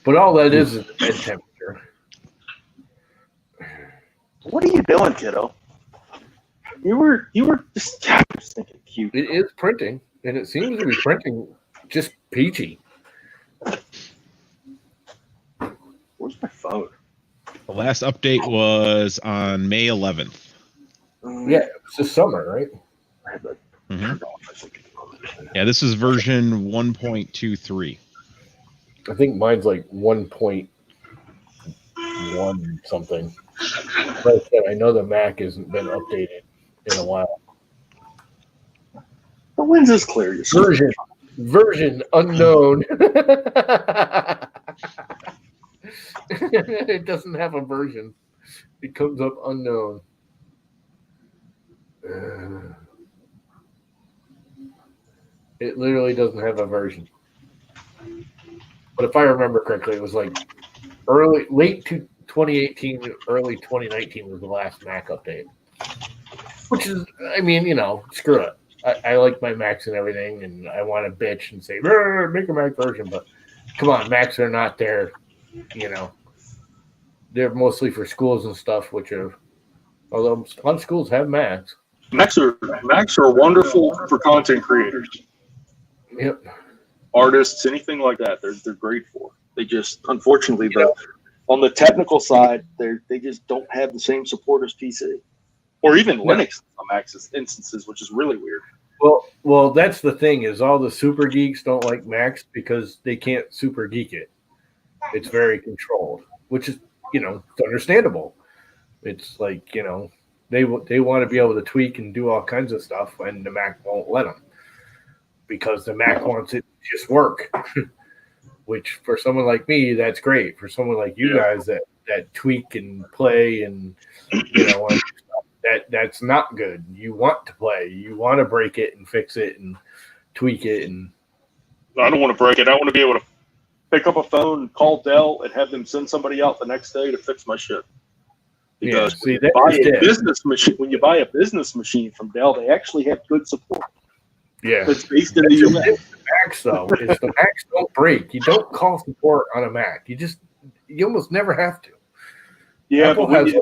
but all that is the bed temperature. What are you doing, kiddo? You were just thinking cute. It is printing, and it seems to be printing just peachy. Where's my phone? The last update was on May 11th. Yeah, it's this summer, right? Yeah, this is version 1.23. I think mine's like 1.1 something. Like I said, I know the Mac hasn't been updated in a while. The lens is clear. Version unknown. It doesn't have a version. It comes up unknown. It literally doesn't have a version. But if I remember correctly, it was like late 2018, early 2019 was the last Mac update. Which is, I mean, screw it. I like my Macs and everything, and I want to bitch and say, make a Mac version. But come on, Macs are not there. They're mostly for schools and stuff, although a lot of schools have Macs. Macs are wonderful for content creators. Yep. Artists, anything like that, they're great for. They just, unfortunately, on the technical side, they just don't have the same support as PC or even Linux on Mac instances, which is really weird. Well, that's the thing is all the super geeks don't like Macs because they can't super geek it. It's very controlled, which is, it's understandable. It's like, they want to be able to tweak and do all kinds of stuff, and the Mac won't let them because the Mac wants it to just work. Which for someone like me, that's great. For someone like you guys that tweak and play and that's not good. You want to play. You want to break it and fix it and tweak it. And I don't want to break it. I want to be able to pick up a phone, call Dell, and have them send somebody out the next day to fix my shit. Because when you buy a business machine from Dell, they actually have good support. Yeah, it's based in the US. Macs though, is the Macs don't break. You don't call support on a Mac. You almost never have to. Yeah, Apple but has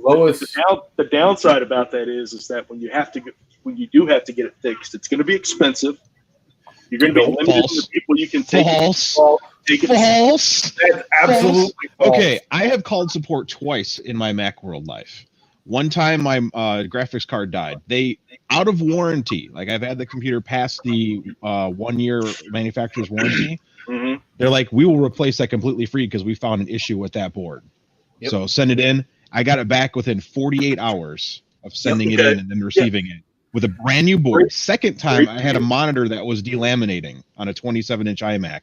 lowest. The downside about that is that when you do have to get it fixed, it's going to be expensive. You're going to be limited to the people you can take. False. That's absolutely false. Okay, I have called support twice in my Macworld life. One time my graphics card died. They out of warranty. Like I've had the computer past the 1 year manufacturer's warranty. Mm-hmm. They're like, we will replace that completely free because we found an issue with that board. Yep. So send it in. I got it back within 48 hours of sending it in and then receiving it with a brand new board. Second time, I had a monitor that was delaminating on a 27-inch iMac,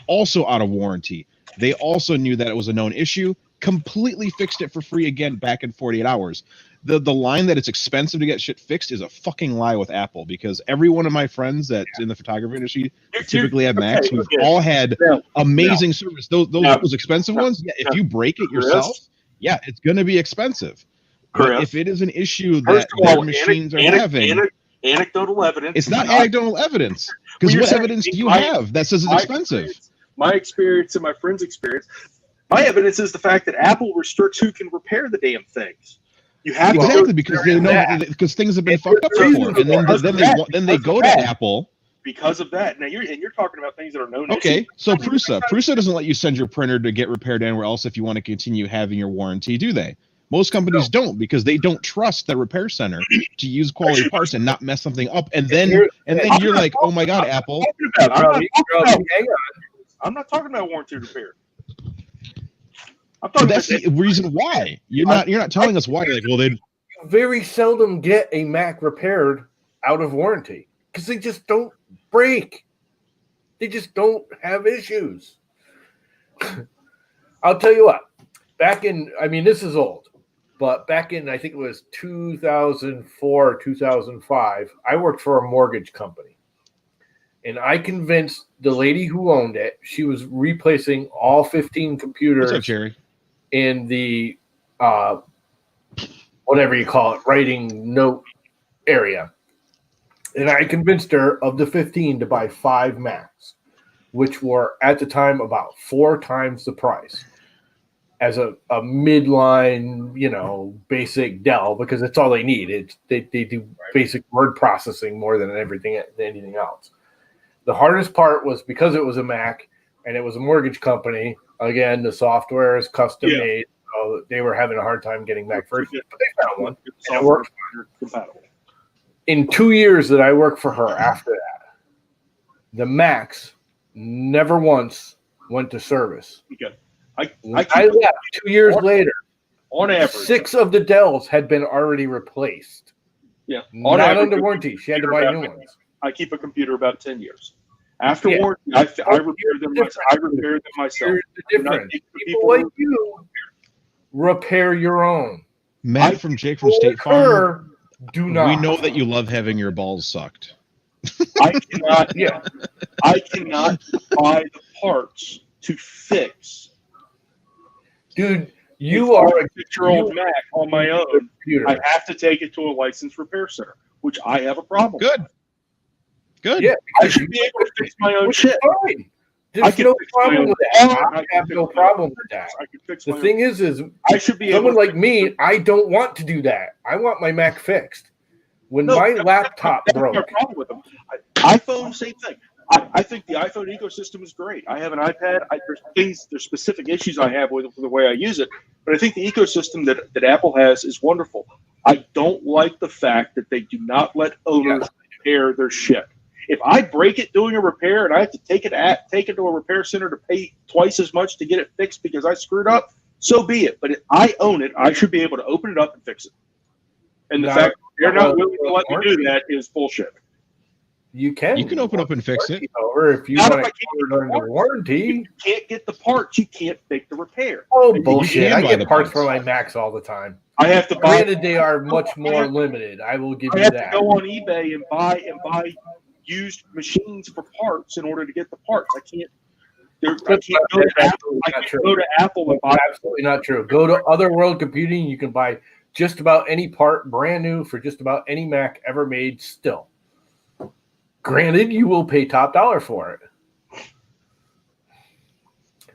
also out of warranty. They also knew that it was a known issue, completely fixed it for free again back in 48 hours. The line that it's expensive to get shit fixed is a fucking lie with Apple, because every one of my friends that's in the photography industry typically have Macs who've all had amazing service. Those expensive ones, if you break it yourself, it's going to be expensive. But if it is an issue that their machines are having, anecdotal evidence. It's not anecdotal evidence, because what evidence do you have that says it's expensive? My experience and my friend's experience. My evidence is the fact that Apple restricts who can repair the damn things. You have because they know because things have been fucked up before, and then they go to Apple because of that. Now you're talking about things that are known. Okay, so Prusa doesn't let you send your printer to get repaired anywhere else if you want to continue having your warranty, do they? Most companies don't, because they don't trust the repair center to use quality parts and not mess something up. And then you're like, oh my god, Apple. I'm not talking about warranty repair. That's the reason why you're not telling us why. Like, well, very seldom get a Mac repaired out of warranty because they just don't break. They just don't have issues. I'll tell you what, this is old, but back in, I think it was 2004 or 2005, I worked for a mortgage company. And I convinced the lady who owned it, she was replacing all 15 computers. What's up, Jerry? In the, whatever you call it, writing note area. And I convinced her of the 15 to buy 5 Macs, which were at the time about 4 times the price as a midline, basic Dell, because it's all they need. They do basic word processing more than anything else. The hardest part was because it was a Mac and it was a mortgage company. Again, the software is custom made, so they were having a hard time getting Mac versions, but they found one. And it worked compatible. In 2 years that I worked for her after that, the Macs never once went to service. Okay. I left 2 years later. On average, 6 of the Dells had been already replaced. Yeah, not under warranty. She had to buy new ones. I keep a computer about 10 years. After warranty, I repair them myself. Here's the difference. People like you repair your own. Matt from Jake from State Farm. Do not. We know that you love having your balls sucked. I cannot buy the parts to fix. Dude, you are a 6-year-old Mac on my own. Computer. I have to take it to a licensed repair center, which I have a problem with. Good. Yeah, I should be able to fix my own shit. Fine. There's no problem with that. I have no problem with that. The thing is I should be someone like me, I don't want to do that. I want my Mac fixed. When my laptop broke. That's my problem with them. iPhone, same thing. I think the iPhone ecosystem is great. I have an iPad. There's specific issues I have with the way I use it, but I think the ecosystem that Apple has is wonderful. I don't like the fact that they do not let owners repair their shit. If I break it doing a repair and I have to take it to a repair center to pay twice as much to get it fixed because I screwed up, so be it. But if I own it, I should be able to open it up and fix it. And the fact that they're not willing to let me do that is bullshit. You can open up and fix it. Or if you want to cover it under warranty. If you can't get the parts, you can't fix the repair. Oh, bullshit. I get parts for my Macs all the time. I have to buy. Granted, they are much more limited. I will give you that. I have to go on eBay and buy used machines for parts in order to get the parts. I can't go to Apple and buy. Absolutely not true. Go to Other World Computing. You can buy just about any part brand new for just about any Mac ever made still. Granted, you will pay top dollar for it.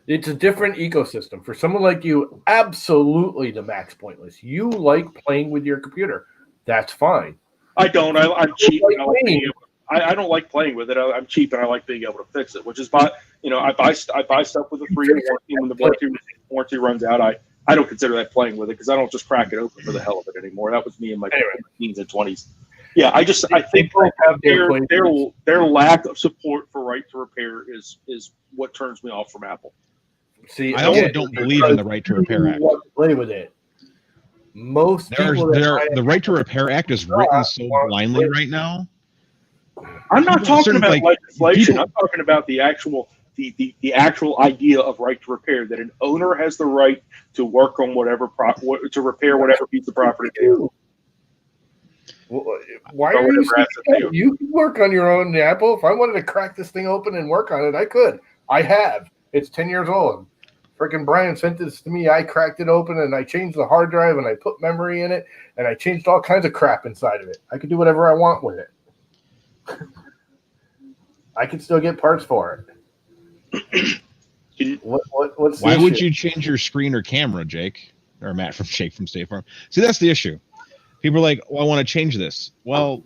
It's a different ecosystem. For someone like you, absolutely the Mac's pointless. You like playing with your computer. That's fine. I don't. I'm cheap. I don't like playing with it. I'm cheap and I like being able to fix it, which is I buy stuff with a 3-year warranty. When the warranty runs out, I don't consider that playing with it because I don't just crack it open for the hell of it anymore. That was me in my teens and 20s. Yeah, I think their lack of support for right to repair is what turns me off from Apple. See, I also don't believe in the Right to Repair Act. Play with it. The Right to Repair Act is written so blindly right now. I'm not talking about legislation. I'm talking about the actual idea of right to repair. That an owner has the right to work on to repair whatever piece of property they own. Why are you saying you can work on your own Apple? If I wanted to crack this thing open and work on it, I could. I have. It's 10 years old. Freaking Brian sent this to me. I cracked it open and I changed the hard drive and I put memory in it and I changed all kinds of crap inside of it. I could do whatever I want with it. I can still get parts for it. Why would you change your screen or camera, Jake? Or Matt from Jake from State Farm? See, that's the issue. People are like, I want to change this. Well,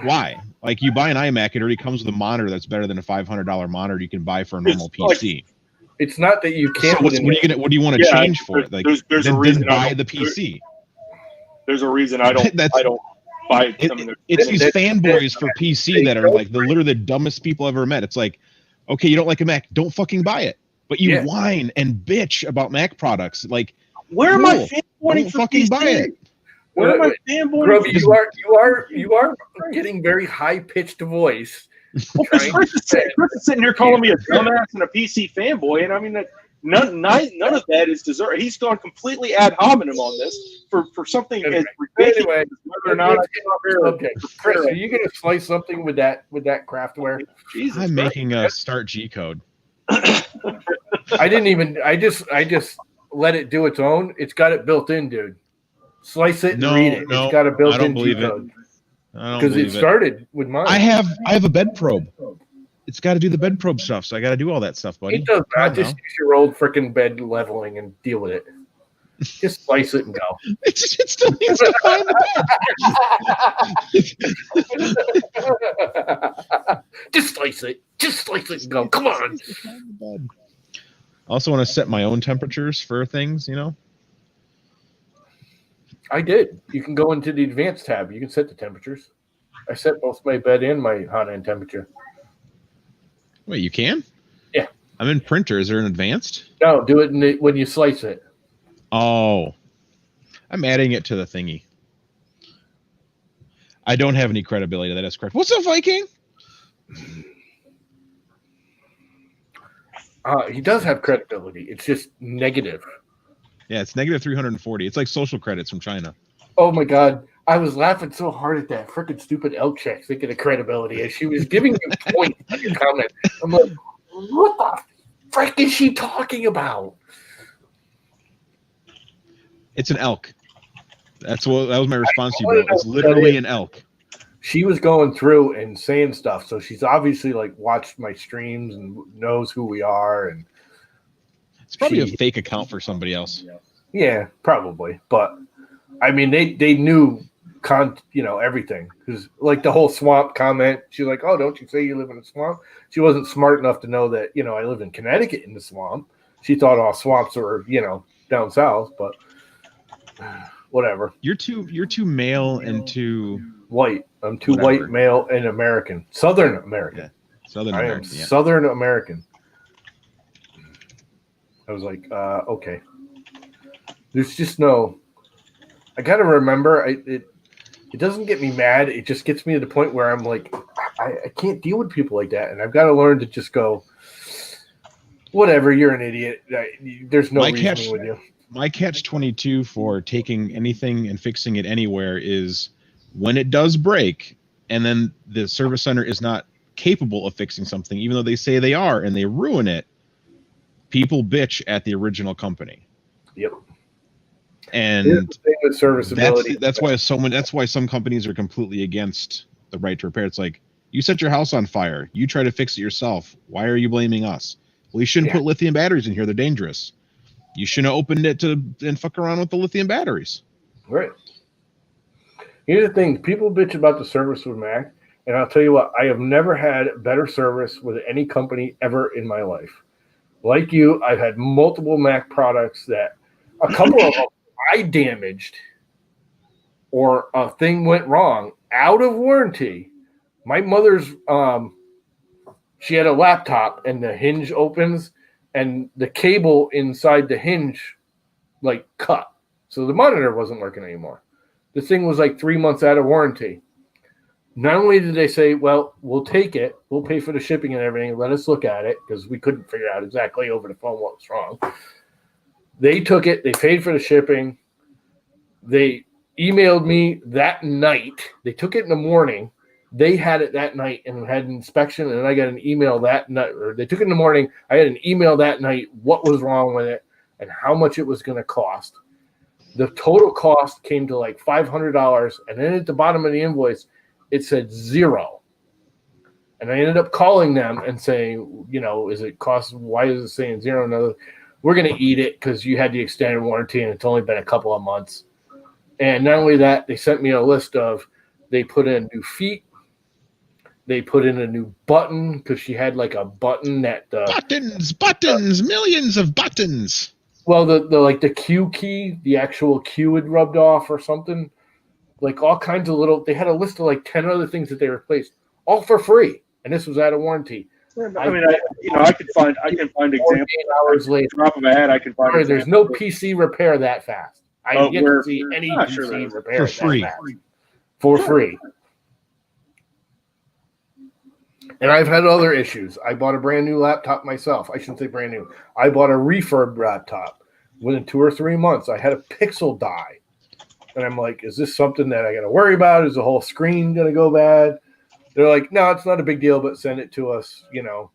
why? Like, you buy an iMac, it already comes with a monitor that's better than a $500 monitor you can buy for a normal PC. It's not that you can't. So what do you want to change for it? Like, there's a reason buy the PC. There's a reason I don't buy it. It's these fanboys for PC that are like literally the dumbest people I've ever met. It's like, okay, you don't like a Mac, don't fucking buy it. But you whine and bitch about Mac products. Like, where am I fanboying don't fucking buy it. Where am I fanboying? Grubby, you are getting very high pitched voice. Well, Chris is sitting here calling me a dumbass and a PC fanboy, and I mean, none of that is deserved. He's gone completely ad hominem on this for something as ridiculous anyway, as whether or not Chris, are you going to slice something with that Craftware? Jesus, I'm making a start G code. I just let it do its own. It's got it built in, dude. Slice it and read it. It's got a built-in G code. Because it started with mine. I have a bed probe. It's got to do the bed probe stuff, so I got to do all that stuff, buddy. It does not. Just use your old freaking bed leveling and deal with it. Just slice it and go. It still needs to find the bed. Just slice it. Just slice it and go. Come on. I also want to set my own temperatures for things, you know. I did. You can go into the advanced tab. You can set the temperatures. I set both my bed and my hot end temperature. Wait, you can? Yeah. I'm in printer. Is there an advanced? No, do it when you slice it. Oh. I'm adding it to the thingy. I don't have any credibility that is correct. What's up, Viking? He does have credibility. It's just negative. Yeah, it's negative 340. It's like social credits from China. Oh my God. I was laughing so hard at that freaking stupid elk check thinking of credibility as she was giving you points on your comment. I'm like, what the frick is she talking about? It's an elk. That was my response to you, bro. It's literally an elk. She was going through and saying stuff, so she's obviously like watched my streams and knows who we are, and it's probably a fake account for somebody else. Yeah, probably. But I mean, they knew everything, because like the whole swamp comment, she's like, "Oh, don't you say you live in a swamp?" She wasn't smart enough to know that I live in Connecticut in the swamp. She thought all swamps were down south, but whatever. You're too male and too white. I'm too white, male, and American. Southern American. Yeah. Southern I American. am Southern American. I was like, okay. There's just no. I gotta remember. It doesn't get me mad. It just gets me to the point where I'm like, I can't deal with people like that, and I've got to learn to just go. Whatever, you're an idiot. There's no reasoning with you. My catch-22 for taking anything and fixing it anywhere is when it does break, and then the service center is not capable of fixing something, even though they say they are, and they ruin it. People bitch at the original company. Yep. And serviceability. That's why some companies are completely against the right to repair. It's like, you set your house on fire. You try to fix it yourself. Why are you blaming us? Well, you shouldn't put lithium batteries in here. They're dangerous. You shouldn't have opened it and fuck around with the lithium batteries. Right. Here's the thing. People bitch about the service with Mac, and I'll tell you what, I have never had better service with any company ever in my life. Like you, I've had multiple Mac products that a couple of them I damaged or a thing went wrong out of warranty. My mother's, she had a laptop and the hinge opens and the cable inside the hinge like cut. So the monitor wasn't working anymore. The thing was like 3 months out of warranty. Not only did they say, well, we'll take it, we'll pay for the shipping and everything, let us look at it, because we couldn't figure out exactly over the phone what was wrong. They took it, they paid for the shipping, they emailed me that night. They took it in the morning. They had it that night and had an inspection, and I got an email that night, or they took it in the morning. I had an email that night what was wrong with it and how much it was going to cost. The total cost came to like $500, and then at the bottom of the invoice, it said $0. And I ended up calling them and saying, is it cost? Why is it saying $0? No, we're going to eat it because you had the extended warranty and it's only been a couple of months. And not only that, they sent me a list of, they put in new feet. They put in a new button because she had like a button that buttons, millions of buttons. Well, the Q key, the actual Q had rubbed off or something. Like all kinds of little, they had a list of like 10 other things that they replaced, all for free, and this was out of warranty. I can find examples. Hours later, drop of a hat, I can find. There's no PC repair that fast. I get to see any PC repair for free. For free. And I've had other issues. I bought a brand new laptop myself. I shouldn't say brand new. I bought a refurb laptop. Within 2 or 3 months, I had a pixel die. And I'm like, is this something that I got to worry about? Is the whole screen going to go bad? They're like, no, it's not a big deal, but send it to us. You know,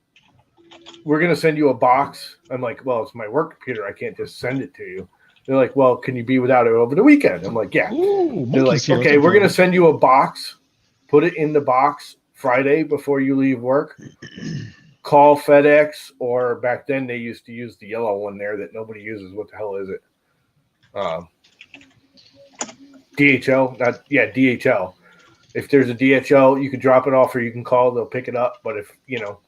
we're going to send you a box. I'm like, well, it's my work computer. I can't just send it to you. They're like, well, can you be without it over the weekend? I'm like, yeah. Ooh, they're like, okay, we're going to send you a box. Put it in the box Friday before you leave work. Call FedEx, or back then they used to use the yellow one there that nobody uses. What the hell is it? DHL, DHL. If there's a DHL, you can drop it off or you can call. They'll pick it up. But if, you know,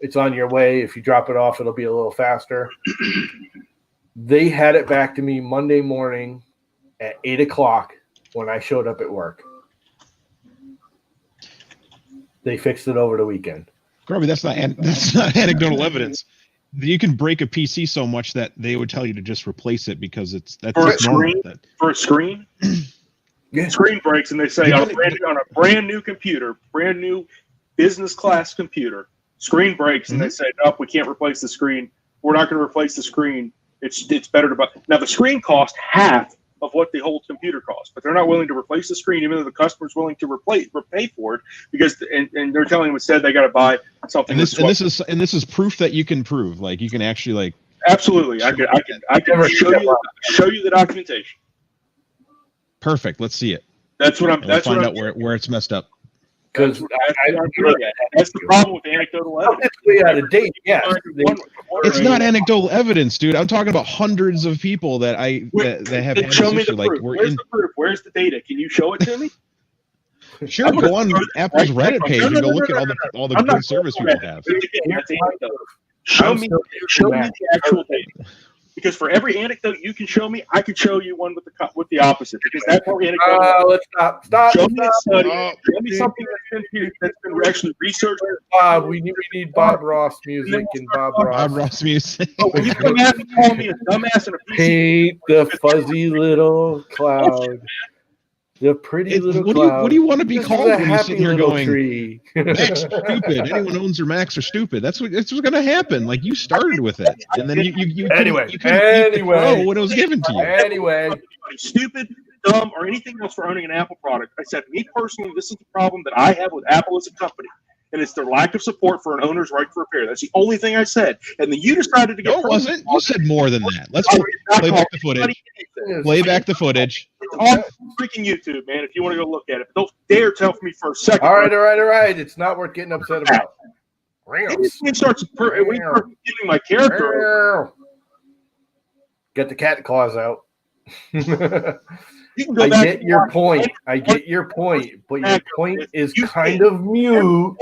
it's on your way, if you drop it off, it'll be a little faster. They had it back to me Monday morning at 8 o'clock when I showed up at work. They fixed it over the weekend. Probably that's not anecdotal evidence. You can break a PC so much that they would tell you to just replace it because that's just normal. For a screen. Yeah. Screen breaks and they say on a brand new computer, brand new business class computer, screen breaks and they say, nope, we can't replace the screen. We're not going to replace the screen. It's better to buy. Now the screen costs half of what the whole computer costs, but they're not willing to replace the screen, even though the customer's willing to pay for it, because and they're telling them instead they got to buy something. And this is proof that you can prove, like you can actually like. Absolutely, I can show you the documentation. Perfect. Let's see it. That's what I'm. And that's we'll what find out where it's messed up. Because that's the problem with anecdotal evidence. It's way out of date. Yeah, it's not anecdotal evidence, dude. I'm talking about hundreds of people that that have had show this me issue. the Like, proof. Where's the proof? Where's the data? Can you show it to me? Sure, go on Apple's Reddit page and go look at all the good service people have. Show me the actual data. Because for every anecdote you can show me, I could show you one with the opposite. Because that's how anecdotal. Let's stop. Show me a study. Show me something that's been actually researched. Bob, we need Bob Ross music and Bob Ross music. Oh, you come out and call me a dumbass and a piece paint the fuzzy little cloud. The pretty little cloud. What do you want to be This called is a when you sit happy here little going, tree. Macs are stupid. Anyone owns their Macs are stupid. That's what's going to happen. Like, you started with it, and then you Anyway, you couldn't eat the crow when it was given to you. Anyway, stupid, dumb, or anything else for owning an Apple product. I said, me personally, this is the problem that I have with Apple as a company, and it's their lack of support for an owner's right to repair. That's the only thing I said. And then you decided to get. No, it wasn't. You said more than that. Let's play back the footage. Play back the footage. It's on freaking YouTube, man. If you want to go look at it, but don't dare tell me for a second. All right. It's not worth getting upset about. When you start giving my character, get the cat claws out. you can go I back get your point. But your point is kind of mute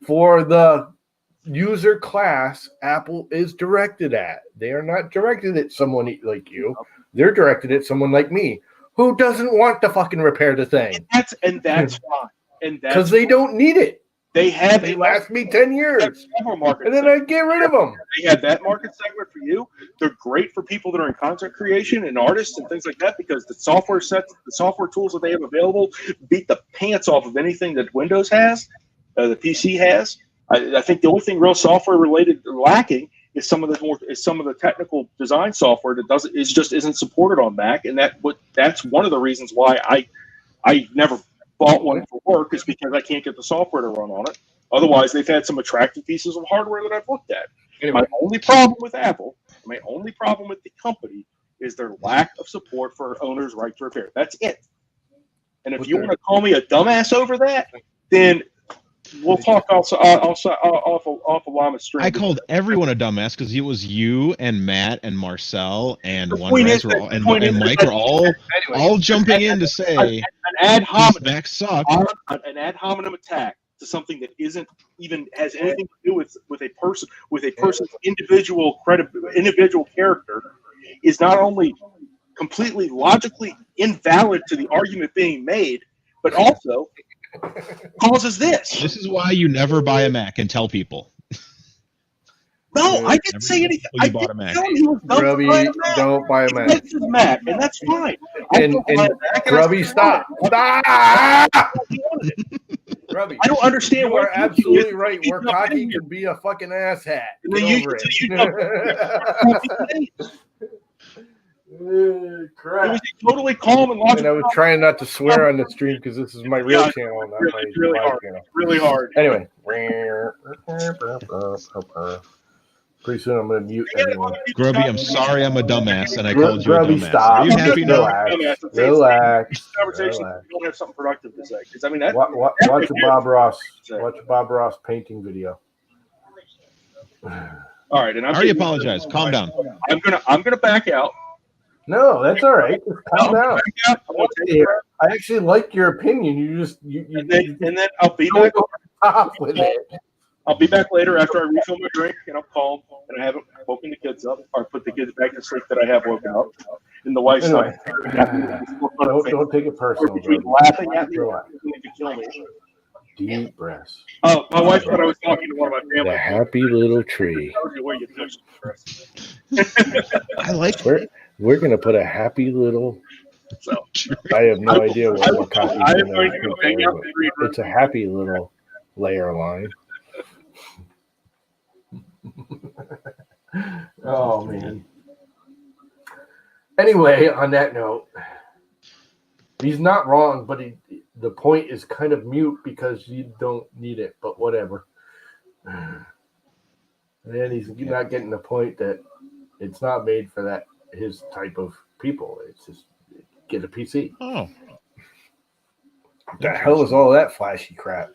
for the user class Apple is directed at. They are not directed at someone like you. They're directed at someone like me who doesn't want to fucking repair the thing. And that's why. And that's because they don't need it. They last me 10 years. And then I get rid of them. They have that market segment for you. They're great for people that are in content creation and artists and things like that, because the software tools that they have available beat the pants off of anything that Windows has, the PC has. I think the only thing real software related lacking is some of the technical design software that isn't supported on Mac, and that's one of the reasons why I never bought one for work, is because I can't get the software to run on it. Otherwise, they've had some attractive pieces of hardware that I've looked at. Anyway, my only problem with Apple, my only problem with the company, is their lack of support for owner's right to repair. That's it. And if you want to call me a dumbass over that, then we'll talk also off of Llama Stream. I called everyone a dumbass because it was you and Matt and Marcel and Mike were all jumping in to say an ad hominem Mac sucked. An ad hominem attack to something that isn't even has anything to do with a person's individual character is not only completely logically invalid to the argument being made, but also causes this. This is why you never buy a Mac and tell people. No, I didn't say anything. Well, you I bought a didn't Mac. tell him he was dumb for Grubby, buying a Mac. don't buy a He Mac. likes his Mac, and that's fine. And Grubby, stop. Grubby, I don't understand you why are absolutely right. Where cocky can be a fucking asshat. Get over it. It Crap. was totally calm and logical. And I was trying not to swear on the stream because this is my real channel, not my really live hard. channel. Really hard. Anyway. Pretty soon I'm going to mute everyone. Grubby, I'm sorry I'm a dumbass and I called you a Grubby, dumbass. stop. Are you happy now? Relax. Conversation. You don't have something productive to say. Because I mean, Watch a Bob Ross. Watch a Bob Ross painting video. All right, and I already apologize. Calm down. I'm gonna back out. No, that's all right. Just calm down. I'm gonna take a breath, I actually like your opinion. You and then I'll be back. Stop with it. I'll be back later after I refill my drink and I'm calm and I haven't woken the kids up or put the kids back to sleep that I have woken up. And the wife's Anyway, not. don't take it personal. Between Bro. laughing at me and to kill me. Deep breaths. Oh, my wife thought I was talking to one of my family. The happy little tree. Where you touched I like We're gonna put a happy little. so I have no idea what Wakati's I am gonna going to go hang out in the green room. It's a happy little layer line. Oh man. Anyway, on that note, he's not wrong, but the point is kind of mute because you don't need it, but whatever. And he's not getting the point that it's not made for his type of people. It's just get a PC. Oh. What the hell is all that flashy crap?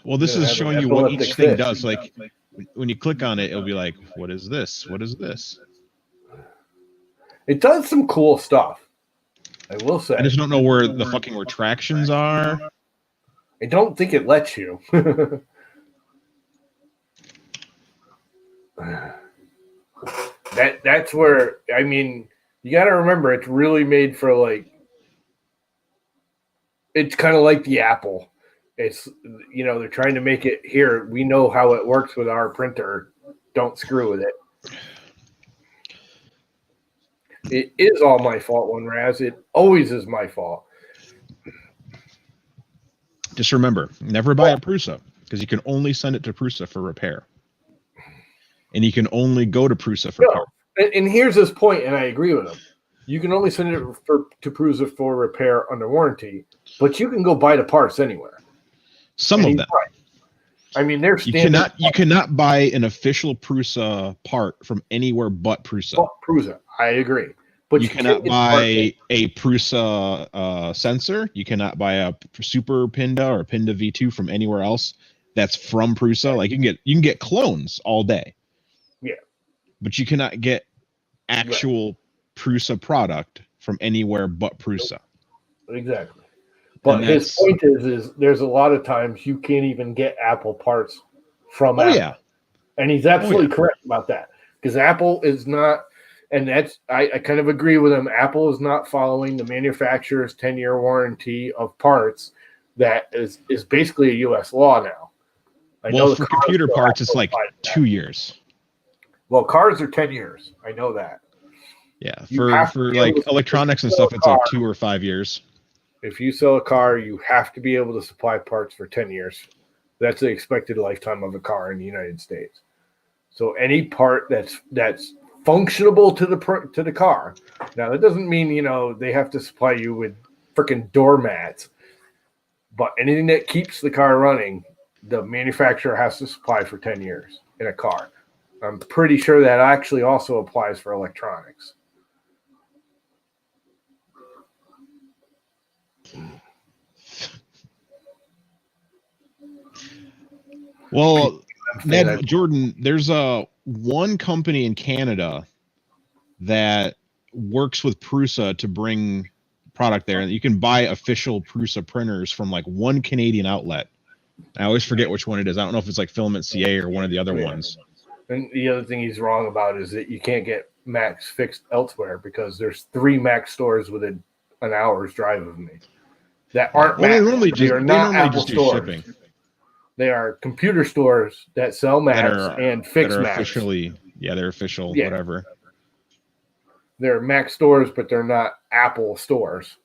Well, this is showing you what each thing does. Like when you click on it, it'll be like, what is this? What is this? It does some cool stuff. I will say. I just don't know where the fucking retractions are. I don't think it lets you. That's where, I mean, you got to remember it's really made for like, it's kind of like the Apple. It's, they're trying to make it here. We know how it works with our printer. Don't screw with it. It is all my fault, One Raz. It always is my fault. Just remember, never buy a Prusa because you can only send it to Prusa for repair. And you can only go to Prusa for repair. And here's his point, and I agree with him. You can only send it to Prusa for repair under warranty, but you can go buy the parts anywhere. Some of them. Right. I mean, they're standard. You cannot buy an official Prusa part from anywhere but Prusa. But Prusa, I agree. But you cannot buy a Prusa sensor. You cannot buy a Super Pinda or Pinda V2 from anywhere else that's from Prusa. Like you can get clones all day. Yeah. But you cannot get actual Prusa product from anywhere but Prusa. Exactly. But his point is there's a lot of times you can't even get Apple parts from Apple. Yeah. And he's absolutely correct about that. Because Apple is not, and that's I kind of agree with him, Apple is not following the manufacturer's 10-year warranty of parts that is basically a U.S. law now. I know for computer parts, it's like 2 years. Well, cars are 10 years. I know that. Yeah, for like electronics and stuff, it's like 2 or 5 years. If you sell a car, you have to be able to supply parts for 10 years. That's the expected lifetime of a car in the United States. So any part that's functionable to the car. Now that doesn't mean they have to supply you with freaking doormats, but anything that keeps the car running, the manufacturer has to supply for 10 years in a car. I'm pretty sure that actually also applies for electronics. Well, Ned, Jordan, there's one company in Canada that works with Prusa to bring product there. You can buy official Prusa printers from like one Canadian outlet. I always forget which one it is. I don't know if it's like Filament CA or one of the other ones. And the other thing he's wrong about is that you can't get Macs fixed elsewhere because there's 3 Mac stores within an hour's drive of me that aren't Mac. They normally just do shipping. They are computer stores that sell Macs and fix that are Macs. officially, they're official, Yeah. whatever. They're Mac stores, but they're not Apple stores.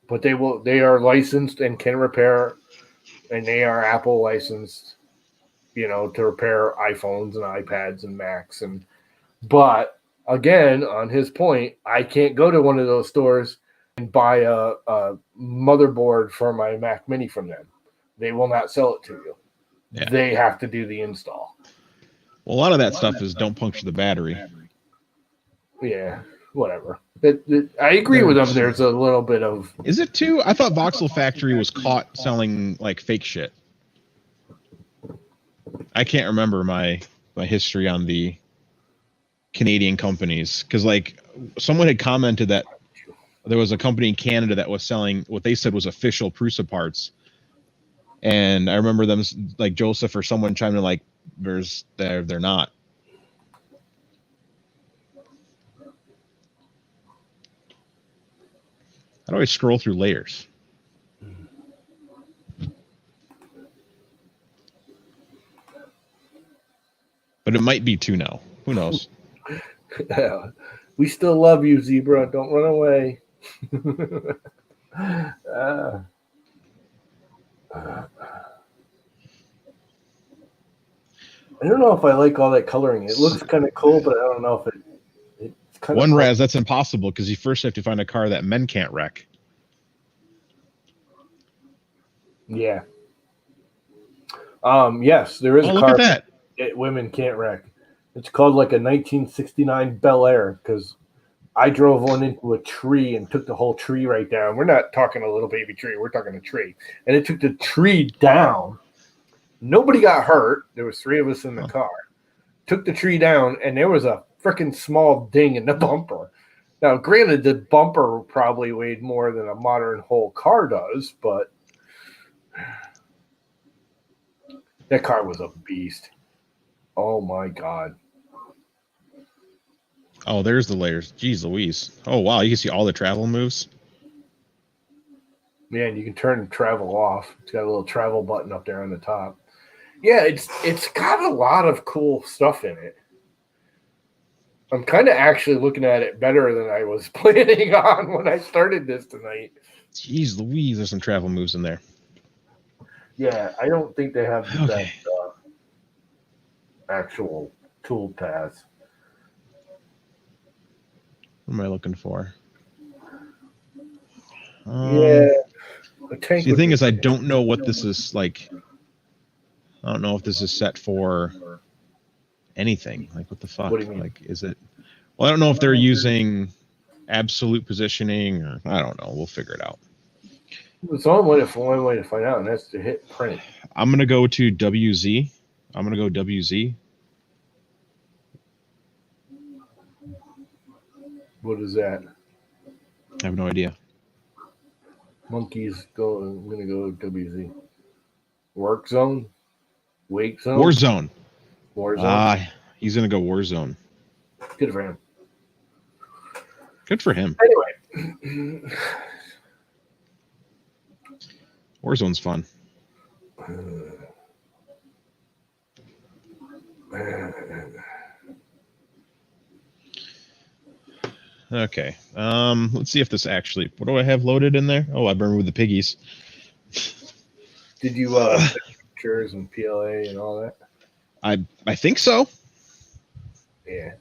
But they are licensed and can repair, and they are Apple licensed, to repair iPhones and iPads and Macs. But again, on his point, I can't go to one of those stores and buy a motherboard for my Mac Mini from them. They will not sell it to you. Yeah. They have to do the install. Well, a lot of that stuff is don't puncture the battery. Yeah, whatever. I agree with them. There's a little bit of... Is it too? I thought Voxel Factory was caught selling like fake shit. I can't remember my history on the Canadian companies, because like someone had commented that there was a company in Canada that was selling what they said was official Prusa parts, and I remember them, like Joseph or someone chiming in like, they're not. How do I scroll through layers? But it might be two now. Who knows? We still love you, Zebra. Don't run away. I don't know if I like all that coloring. It looks kind of cool, but I don't know if it's kind of... One Raz, that's impossible because you first have to find a car that men can't wreck. Yeah. Yes, there is a car that women can't wreck. It's called like a 1969 Bel Air, because I drove one into a tree and took the whole tree right down. We're not talking a little baby tree. We're talking a tree. And it took the tree down. Nobody got hurt. There was 3 of us in the car. Took the tree down, and there was a freaking small ding in the bumper. Now, granted, the bumper probably weighed more than a modern whole car does, but that car was a beast. Oh, my God. Oh, there's the layers. Jeez Louise. Oh, wow. You can see all the travel moves. Yeah, and you can turn travel off. It's got a little travel button up there on the top. Yeah, it's got a lot of cool stuff in it. I'm kind of actually looking at it better than I was planning on when I started this tonight. Jeez Louise, there's some travel moves in there. Yeah, I don't think they have the best actual tool paths. What am I looking for? Yeah. See, the thing is, I don't know what this is like. I don't know if this is set for anything. Like, what the fuck? What do you mean? Like, is it? Well, I don't know if they're using absolute positioning, or I don't know. We'll figure it out. There's only one way to find out, and that's to hit print. I'm gonna go to WZ. I'm gonna go WZ. What is that? I have no idea. Monkeys go. I'm gonna go WZ. Work zone. Wake zone. Warzone. Warzone. He's gonna go Warzone. Good for him. Good for him. Anyway. Warzone's fun. Okay. Let's see if this actually... What do I have loaded in there? Oh, I've been with the piggies. Did you pictures and PLA and all that? I think so. Yeah.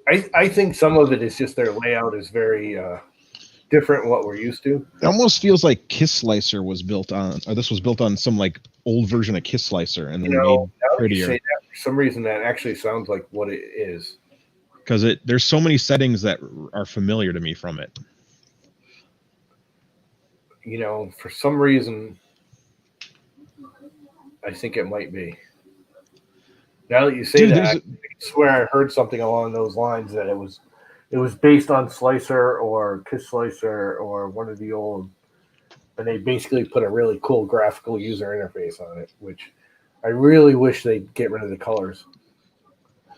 I think some of it is just their layout is very different what we're used to. It almost feels like Kiss Slicer was built on, or this was built on some like old version of Kiss Slicer and then made prettier. Say that, for some reason that actually sounds like what it is. Because there's so many settings that are familiar to me from it. You know, for some reason, I think it might be. Now that you say that, I swear I heard something along those lines that it was based on Slicer or Kiss Slicer or one of the old, and they basically put a really cool graphical user interface on it, which I really wish they'd get rid of the colors.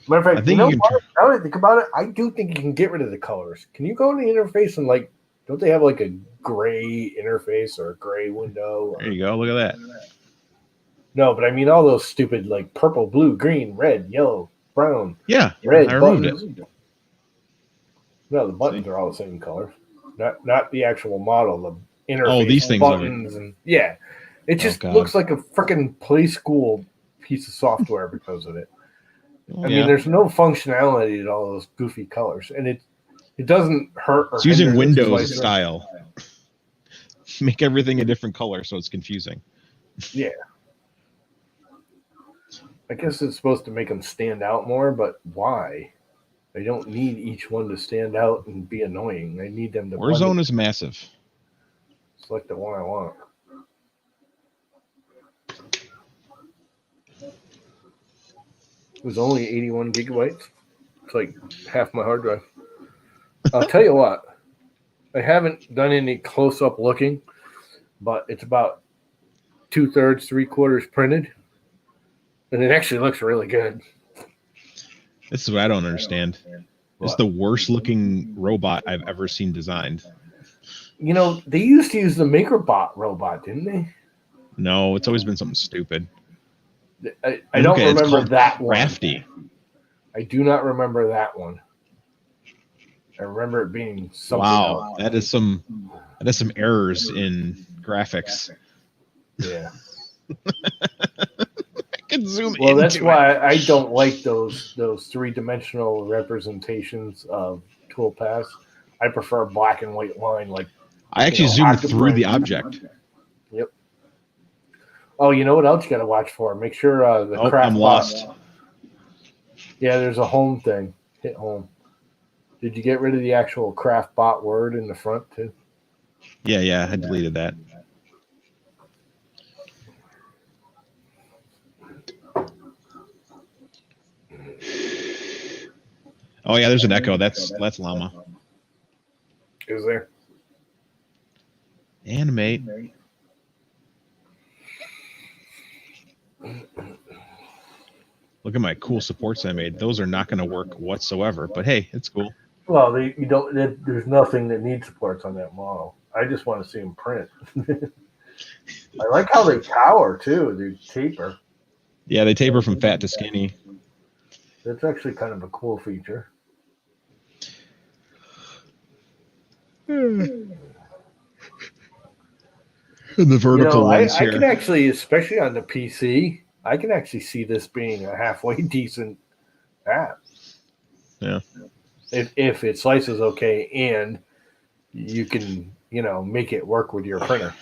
Matter of fact, now that I think about it, I do think you can get rid of the colors. Can you go to the interface and don't they have like a gray interface or a gray window? There you go. Look at that. No, but I mean all those stupid like purple, blue, green, red, yellow, brown, Yeah, red I removed buttons. it. No, the buttons are all the same color. Not the actual model, the interface. Oh, these things buttons and yeah. It just God. looks like a freaking play school piece of software because of it. I mean, there's no functionality to all those goofy colors, and it doesn't hurt. Or It's using hinder the Windows slicer. style. Make everything a different color, so it's confusing. Yeah. I guess it's supposed to make them stand out more, but why? They don't need each one to stand out and be annoying. They need them to Warzone is massive. select the one I want. It was only 81 gigabytes. It's like half my hard drive. I'll tell you what. I haven't done any close-up looking, but it's about 2/3, 3/4 printed, and it actually looks really good. This is what I don't understand. It's the worst looking robot I've ever seen designed. You know, they used to use the MakerBot robot, didn't they? No, it's always been something stupid. I don't remember that one. Crafty. I do not remember that one. I remember it being something Wow, else. that is some errors in graphics. Yeah. I can zoom Well, into that's it. why I don't like those 3-dimensional representations of toolpaths. I prefer black and white line. Like I actually zoomed through the object. Yep. Oh, you know what else you got to watch for? Make sure the Oh, Craftbot. I'm lost. Yeah, there's a home thing. Hit home. Did you get rid of the actual Craftbot word in the front too? Yeah, I deleted that. Oh yeah, there's an echo. That's llama. Is there? Animate. Look at my cool supports I made. Those are not going to work whatsoever. But hey, it's cool. Well, there's nothing that needs supports on that model. I just want to see them print. I like how they tower too. They taper. Yeah, they taper from fat to skinny. That's actually kind of a cool feature. And the vertical ones I here. can actually, especially on the PC, I can actually see this being a halfway decent app. Yeah. If it slices okay and you can, make it work with your printer.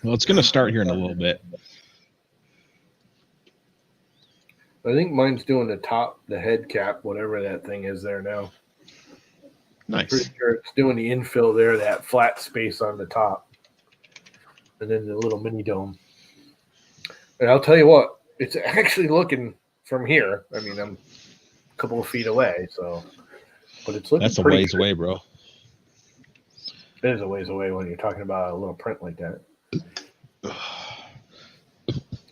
Well, it's going to start here in a little bit. I think mine's doing the head cap, whatever that thing is there now. Nice. Pretty sure it's doing the infill there, that flat space on the top. And then the little mini dome. And I'll tell you what, it's actually looking from here. I mean, I'm a couple of feet away, but it's looking That's a pretty ways good. away, bro. It is a ways away when you're talking about a little print like that.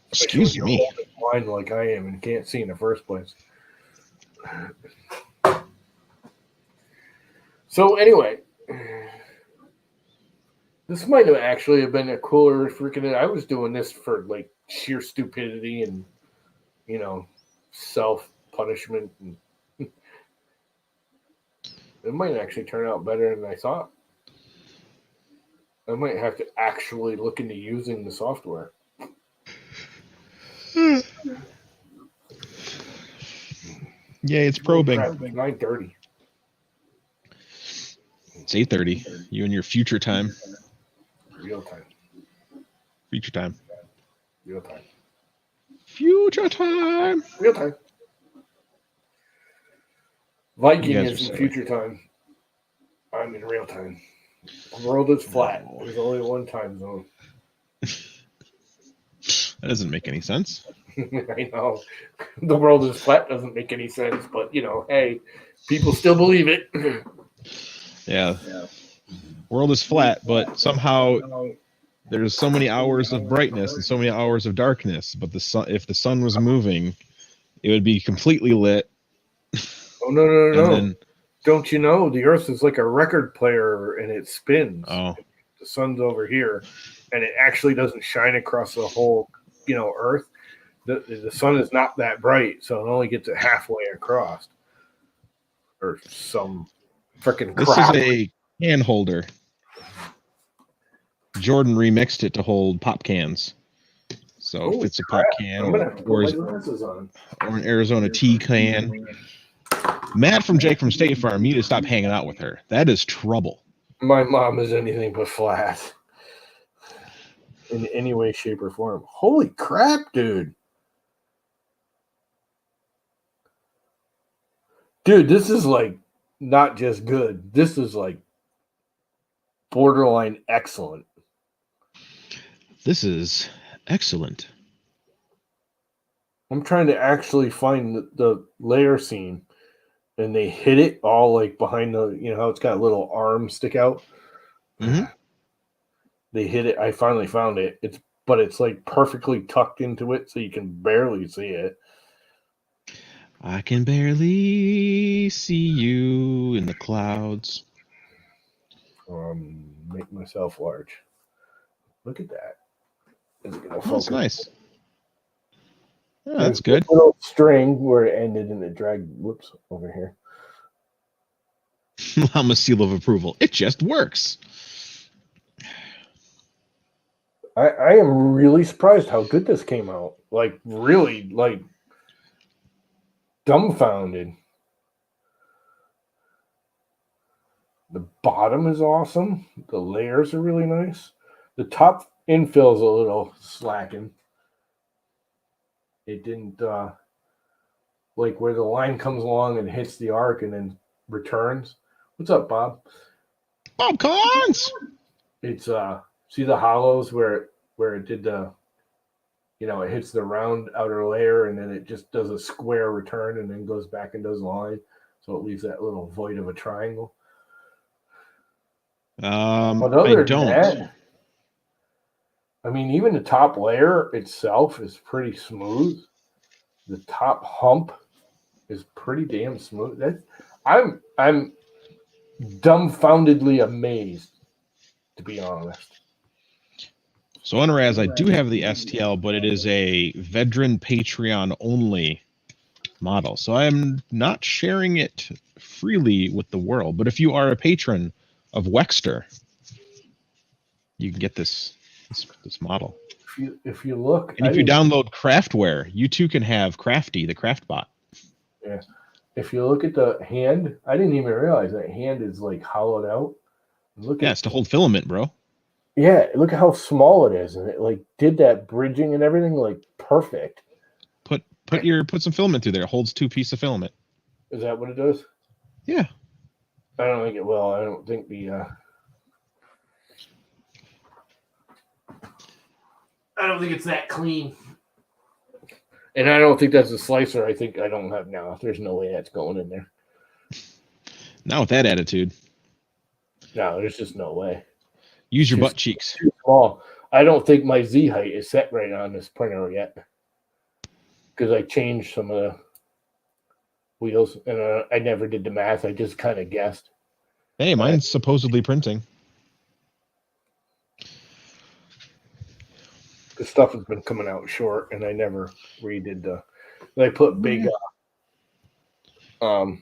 Excuse me. Blind like I am and can't see in the first place. So anyway, this might have actually have been a cooler freaking. I was doing this for like sheer stupidity and self punishment, and it might actually turn out better than I thought. I might have to actually look into using the software. Yeah, it's probing. 9:30. It's 8:30. You and your future time. Real time. Future time. Real time. Future time. Real time. Viking You guys is are in silly. future time. I'm in real time. The world is flat. No. There's only one time zone. That doesn't make any sense. I know. The world is flat doesn't make any sense, but hey, people still believe it. Yeah. World is flat, but somehow there's so many hours of brightness and so many hours of darkness. But the sun, if the sun was moving, it would be completely lit. Oh no. Then, Don't you know the Earth is like a record player and it spins. oh, The sun's over here, and it actually doesn't shine across the whole Earth, the sun is not that bright, so it only gets it halfway across, or some freaking This crap. is a can holder. Jordan remixed it to hold pop cans. So Holy if it's a crap. pop can I'm gonna have to or put my glasses on. an Arizona tea can. Matt from Jake from State Farm, you need to stop hanging out with her. That is trouble. My mom is anything but flat in any way, shape, or form. Holy crap, dude. Dude, this is like not just good. This is like borderline excellent. This is excellent. I'm trying to actually find the layer scene, and they hit it all like behind the, how it's got little arms stick out. Mm-hmm. They hit it. I finally found it. But it's like perfectly tucked into it, so you can barely see it. I can barely see you in the clouds. Make myself large. Look at that. Is it gonna Oh, that's focus? nice. Yeah, There's that's good. a little string where it ended and it dragged. Whoops, over here. I'm a seal of approval. It just works. I am really surprised how good this came out. Like, really, like, dumbfounded. The bottom is awesome. The layers are really nice. The top infill is a little slacking. It didn't, like, where the line comes along and hits the arc and then returns. What's up, Bob? Popcorns! It's, see the hollows where it did the, it hits the round outer layer and then it just does a square return and then goes back and does a line. So it leaves that little void of a triangle. But other I don't. than that, I mean, even the top layer itself is pretty smooth. The top hump is pretty damn smooth. I'm dumbfoundedly amazed, to be honest. So on Raz, I do have the STL, but it is a Vedran Patreon only model. So I'm not sharing it freely with the world. But if you are a patron of Wexter, you can get this model. If you look, and if you download Craftware, you too can have Crafty, the craft bot. Yeah. If you look at the hand, I didn't even realize that hand is like hollowed out. It's to hold filament, bro. Yeah, look at how small it is, and it like did that bridging and everything like perfect. Put some filament through there. It holds 2 pieces of filament. Is that what it does? Yeah. I don't think it will. I don't think I don't think it's that clean. And I don't think that's a slicer. I don't have now. There's no way that's going in there. Not with that attitude. No, there's just no way. Use your butt cheeks. Too small. I don't think my Z height is set right on this printer yet. Because I changed some of the wheels and I never did the math. I just kind of guessed. Hey, mine's supposedly printing. The stuff has been coming out short, and I never redid the. I put big. I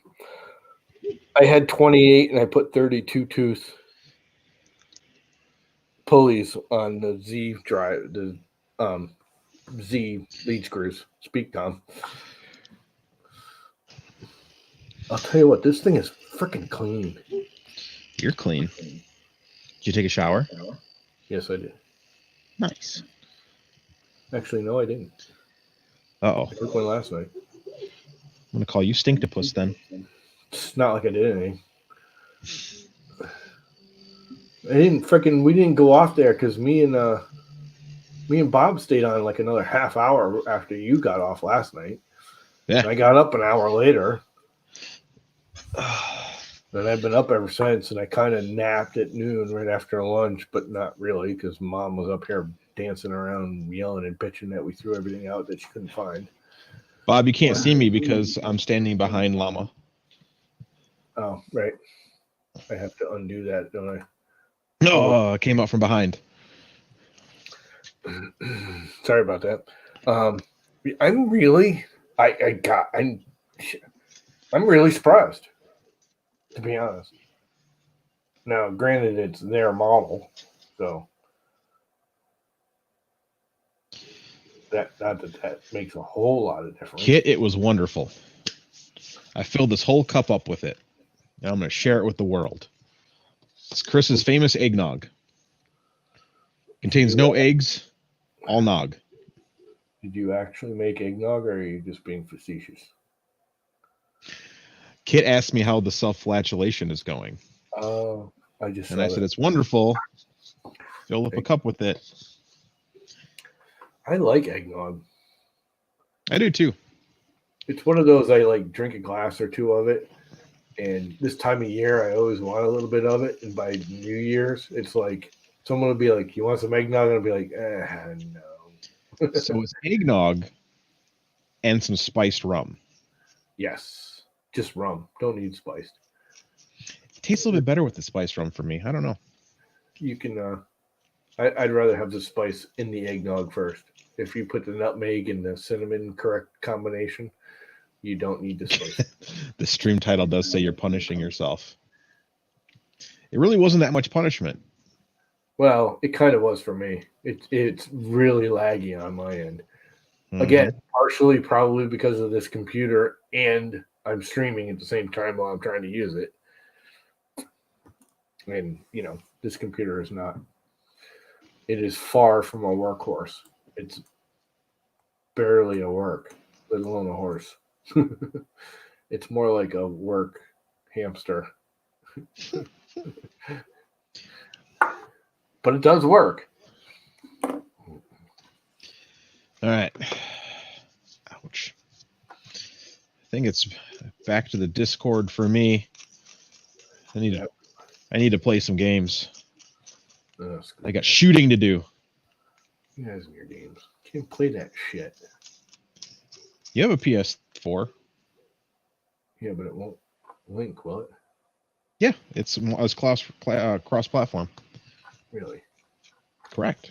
had 28, and I put 32 tooth pulleys on the Z drive, the Z lead screws. Speak, Tom. I'll tell you what, this thing is freaking clean. You're clean. Did you take a shower? Yes, I did. Nice. Actually, no, I didn't. Uh-oh. I took one last night. I'm going to call you Stinktopus then. It's not like I did anything. We didn't go off there because me and Bob stayed on like another half hour after you got off last night. Yeah. And I got up an hour later. And I've been up ever since, and I kind of napped at noon right after lunch, but not really because Mom was up here dancing around, yelling and bitching that we threw everything out that she couldn't find. Bob, you can't see me because I'm standing behind Llama. Oh, right. I have to undo that, don't I? No, came out from behind. Sorry about that. I'm really, I'm really surprised, to be honest. Now, granted, it's their model, so not that makes a whole lot of difference. Kit, it was wonderful. I filled this whole cup up with it, and I'm going to share it with the world. It's Chris's famous eggnog. Contains no eggs, all nog. Did you actually make eggnog, or are you just being facetious? Kit asked me how the self-flagellation is going. Oh, I said it's wonderful. Fill up a cup with it. I like eggnog. I do too. It's one of those I like drink a glass or two of it, and this time of year I always want a little bit of it. And by New Year's, it's like someone will be like, "You want some eggnog?" And I'll be like, "No." So it's eggnog and some spiced rum. Yes, just rum. Don't need spiced. It tastes a little bit better with the spiced rum for me. I don't know. You can. I'd rather have the spice in the eggnog first. If you put the nutmeg and the cinnamon correct combination, you don't need the spice. The stream title does say you're punishing yourself. It really wasn't that much punishment. Well, it kind of was for me. It's really laggy on my end. Mm-hmm. Again, partially probably because of this computer, and I'm streaming at the same time while I'm trying to use it. And, this computer is not. It is far from a workhorse. It's barely a work, let alone a horse. It's more like a work hamster. But it does work. All right. Ouch. I think it's back to the Discord for me. I need to play some games. I got shooting to do. You guys in your games. Can't play that shit. You have a PS4. Yeah, but it won't link, will it? Yeah, it's cross-platform. Really? Correct.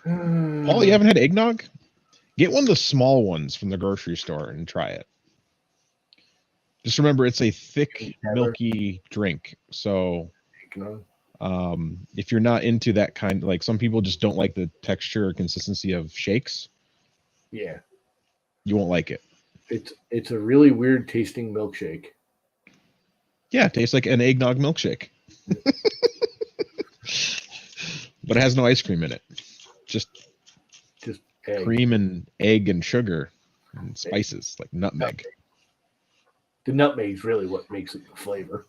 Paul, you haven't had eggnog? Get one of the small ones from the grocery store and try it. Just remember, it's a thick, milky drink. So, if you're not into that kind, like some people just don't like the texture or consistency of shakes. Yeah, you won't like it. It's a really weird tasting milkshake. Yeah, it tastes like an eggnog milkshake. But it has no ice cream in it. Just egg. Cream and egg and sugar and spices like nutmeg. The nutmeg is really what makes it the flavor.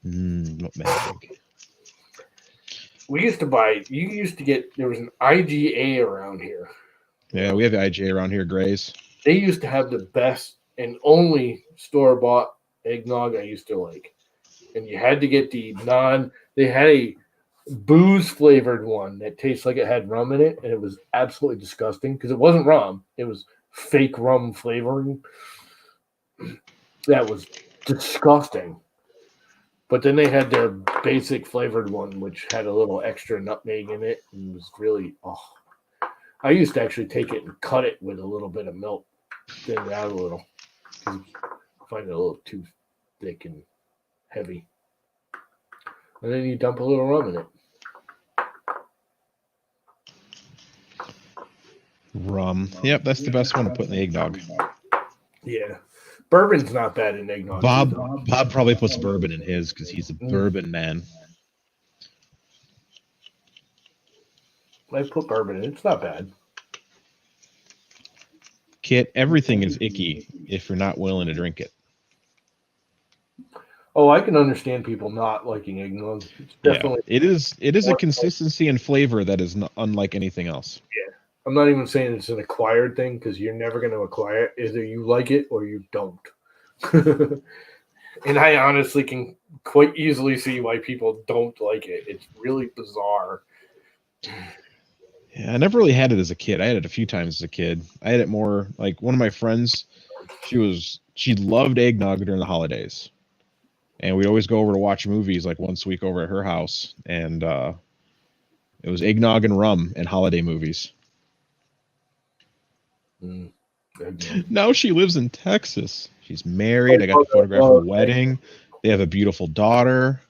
Nutmeg. You used to get, there was an IGA around here. Yeah, we have the IGA around here, Grays. They used to have the best and only store-bought eggnog I used to like. And you had to get they had a booze-flavored one that tastes like it had rum in it, and it was absolutely disgusting because it wasn't rum. It was fake rum flavoring. That was disgusting. But then they had their basic flavored one, which had a little extra nutmeg in it, and it was really, I used to actually take it and cut it with a little bit of milk, thin it out a little, because I find it a little too thick and heavy. And then you dump a little rum in it. Rum. Yep, that's the best one to put in the eggnog. Yeah. Bourbon's not bad in eggnog. Bob probably puts bourbon in his because he's a bourbon man. I put bourbon in. It's not bad. Kit, everything is icky if you're not willing to drink it. Oh, I can understand people not liking eggnog. It's definitely it is a consistency and flavor that is not unlike anything else. Yeah. I'm not even saying it's an acquired thing because you're never going to acquire it. Either you like it or you don't. And I honestly can quite easily see why people don't like it. It's really bizarre. Yeah, I never really had it as a kid. I had it a few times as a kid. I had it more like one of my friends. She loved eggnog during the holidays, and we'd always go over to watch movies like once a week over at her house. And It was eggnog and rum and holiday movies. Now she lives in Texas. She's married. I got to photograph her wedding. They have a beautiful daughter.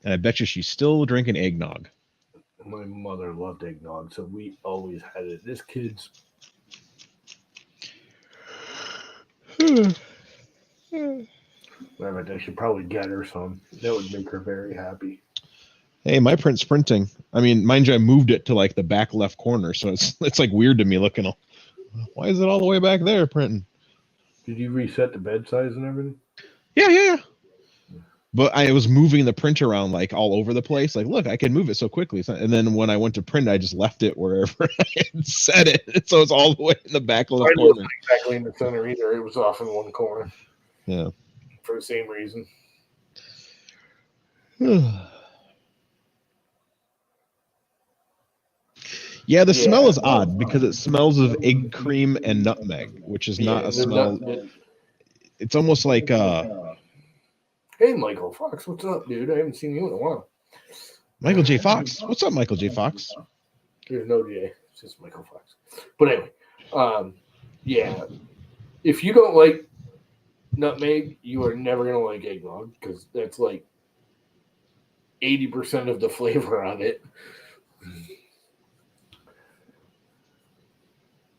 And I bet you she's still drinking eggnog. My mother loved eggnog, so we always had it. This kid's. I should probably get her some. That would make her very happy. Hey, my print's printing. I mean, mind you, I moved it to like the back left corner, so it's like weird to me looking. Why is it all the way back there printing? Did you reset the bed size and everything? Yeah. But I was moving the print around like all over the place. Like, look, I can move it so quickly. And then when I went to print, I just left it wherever I had set it. So it's all the way in the back left corner. Wasn't exactly in the center either. It was off in one corner. Yeah. For the same reason. Yeah, the smell is odd because it smells of egg cream and nutmeg, which is not a smell. It's almost like hey, Michael Fox, what's up, dude? I haven't seen you in a while. Michael J. Fox. What's up, Michael J. Fox? There's no J. It's just Michael Fox. But anyway, yeah. If you don't like nutmeg, you are never going to like eggnog because that's like 80% of the flavor of it.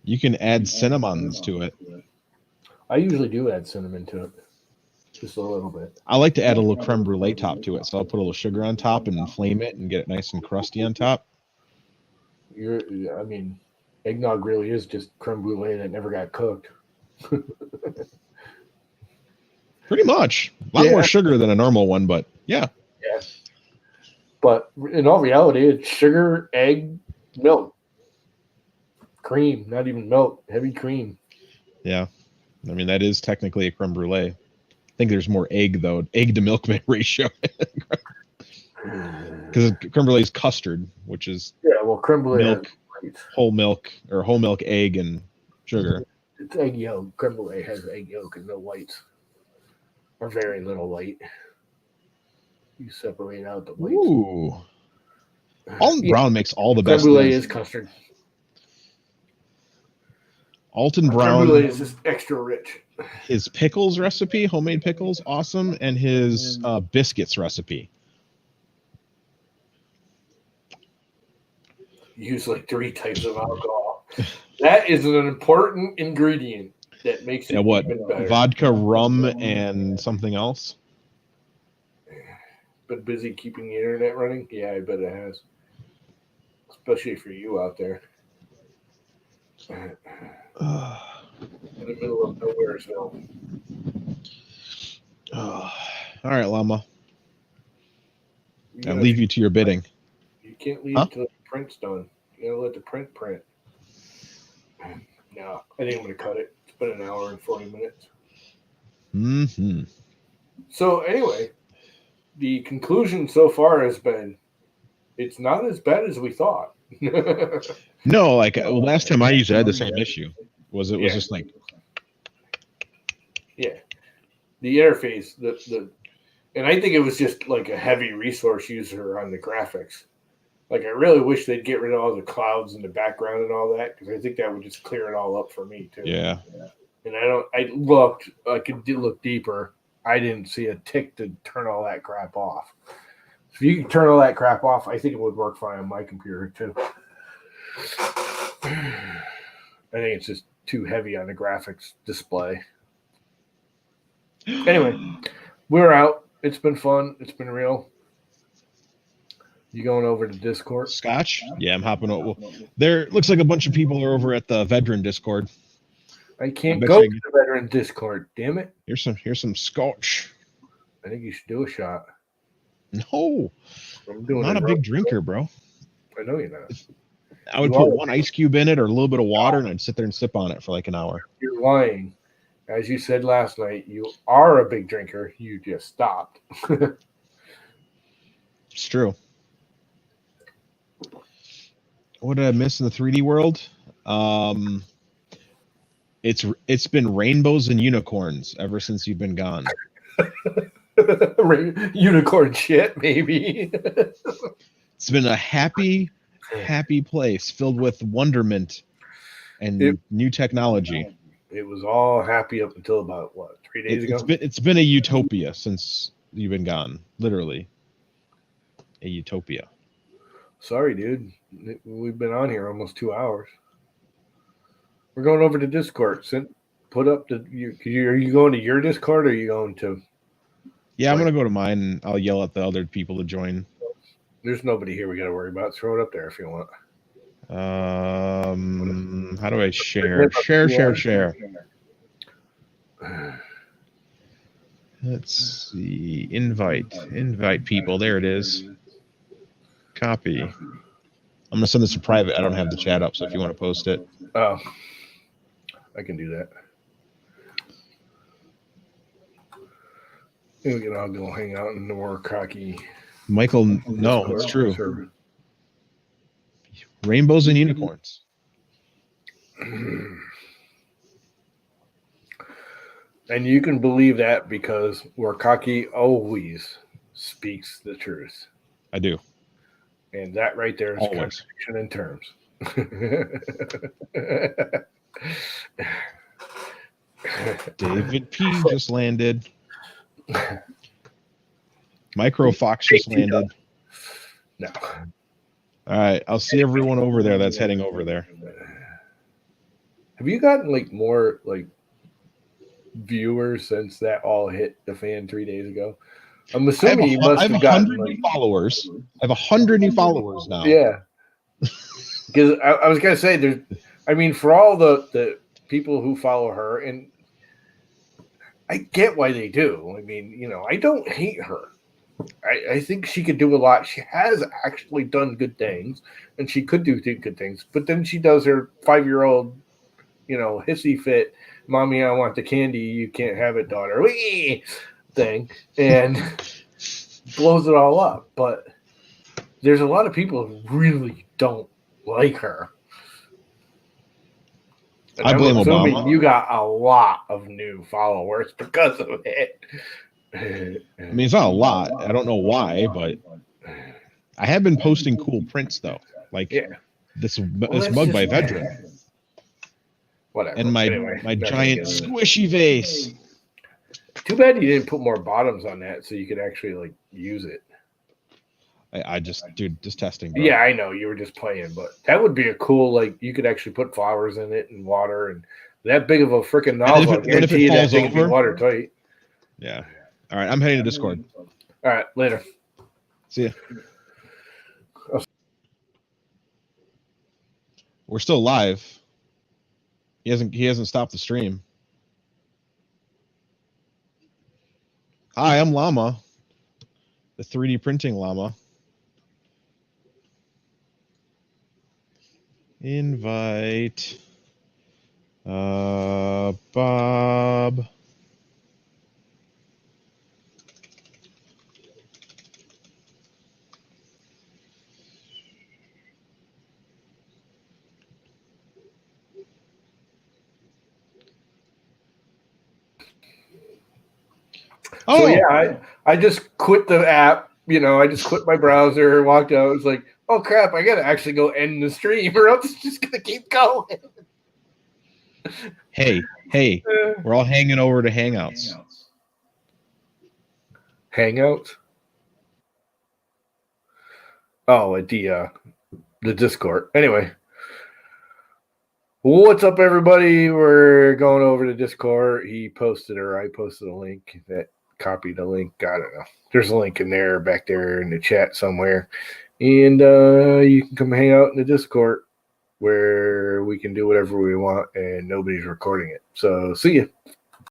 You can add cinnamons to it. I usually do add cinnamon to it. Just a little bit. I like to add a little creme brulee top to it. So I'll put a little sugar on top and flame it and get it nice and crusty on top. Eggnog really is just creme brulee that never got cooked. Pretty much. A lot more sugar than a normal one, but yeah. Yeah. But in all reality, it's sugar, egg, milk. Cream, not even milk, heavy cream. Yeah. I mean, that is technically a creme brulee. I think there's more egg, though. Egg to milk ratio. Because creme brulee is custard, which is creme brulee milk, whole milk, or whole milk, egg, and sugar. It's egg yolk. Creme brulee has egg yolk and no whites. Or very little white. You separate out the whites. Ooh. Alton Brown makes all the best. Creme brulee is custard. Alton Brown creme brulee is just extra rich. His pickles recipe, homemade pickles, awesome, and his biscuits recipe. Use like 3 types of alcohol. That is an important ingredient that makes it even better. Vodka, rum, and something else? Been busy keeping the internet running? Yeah, I bet it has. Especially for you out there. In the middle of Nowheresville. All right, Llama. I'll leave you to your bidding. You can't leave until the print's done. You gotta let the print. No, I think I'm gonna cut it. It's been an hour and 40 minutes. Mm-hmm. So anyway, the conclusion so far has been it's not as bad as we thought. No, like last time I used it, I had the same issue. It was just like the interface, and I think it was just like a heavy resource user on the graphics. Like I really wish they'd get rid of all the clouds in the background and all that because I think that would just clear it all up for me too. Yeah. And I looked, I could look deeper. I didn't see a tick to turn all that crap off. If you can turn all that crap off, I think it would work fine on my computer too. I think it's just too heavy on the graphics display. Anyway, we're out. It's been fun. It's been real. You going over to Discord? Scotch? Yeah, I'm hopping over. There looks like a bunch of people are over at the veteran Discord. I can't go to the veteran Discord. Damn it! Here's some Scotch. I think you should do a shot. No, I'm not a big drinker, bro. I know you're not. I would put 1 ice cube in it or a little bit of water, and I'd sit there and sip on it for like an hour. You're lying. As you said last night, you are a big drinker. You just stopped. It's true. What did I miss in the 3D world? It's been rainbows and unicorns ever since you've been gone. Unicorn shit, maybe. It's been a happy place filled with wonderment and new technology. It was all happy up until about what, 3 days ago? It's been a utopia since you've been gone. Literally, a utopia. Sorry, dude. We've been on here almost 2 hours. We're going over to Discord. Put up are you going to your Discord or are you going to? Yeah, I'm gonna go to mine and I'll yell at the other people to join. There's nobody here we got to worry about. Throw it up there if you want. How do I share? Share. Let's see. Invite people. There it is. Copy. I'm gonna send this to private. I don't have the chat up, so if you want to post it. Oh, I can do that. We can all go hang out in the more cocky. Michael, no, it's true. Sure. Rainbows and unicorns. And you can believe that because Warkaki always speaks the truth. I do. And that right there is always. Contradiction in terms. David P. just landed. Micro Fox just landed. No. All right, I'll see everyone over there that's heading over there. Have you gotten like more like viewers since that all hit the fan 3 days ago? I'm assuming you must have gotten new followers. I have 100 new followers now. Yeah. Because I was gonna say for all the people who follow her, and I get why they do. I mean, I don't hate her. I think she could do a lot. She has actually done good things, and she could do good things. But then she does her 5-year-old, hissy fit, "Mommy, I want the candy. You can't have it, daughter." Wee! Thing, and blows it all up. But there's a lot of people who really don't like her. And I blame Obama. You got a lot of new followers because of it. I mean, it's not a lot. I don't know why, but I have been posting cool prints though, like this mug by Vedra. Whatever. And my giant squishy vase. Too bad you didn't put more bottoms on that so you could actually like use it. I just testing. Bro. Yeah, I know you were just playing, but that would be a cool you could actually put flowers in it and water and that big of a freaking nozzle. I guarantee you that thing would be watertight. Yeah. All right, I'm heading to Discord. All right, later. See ya. We're still live. He hasn't stopped the stream. Hi, I'm Llama, the 3D printing llama. Invite Bob. So yeah, I just quit the app. I just quit my browser, walked out. I was like, oh crap, I gotta actually go end the stream, or else it's just gonna keep going. Hey, we're all hanging over to Hangouts. Hangouts? Oh, at the Discord. Anyway. What's up, everybody? We're going over to Discord. He posted or I posted a link that copied a link. I don't know. There's a link in there, back there in the chat somewhere. And you can come hang out in the Discord where we can do whatever we want and nobody's recording it. So see you.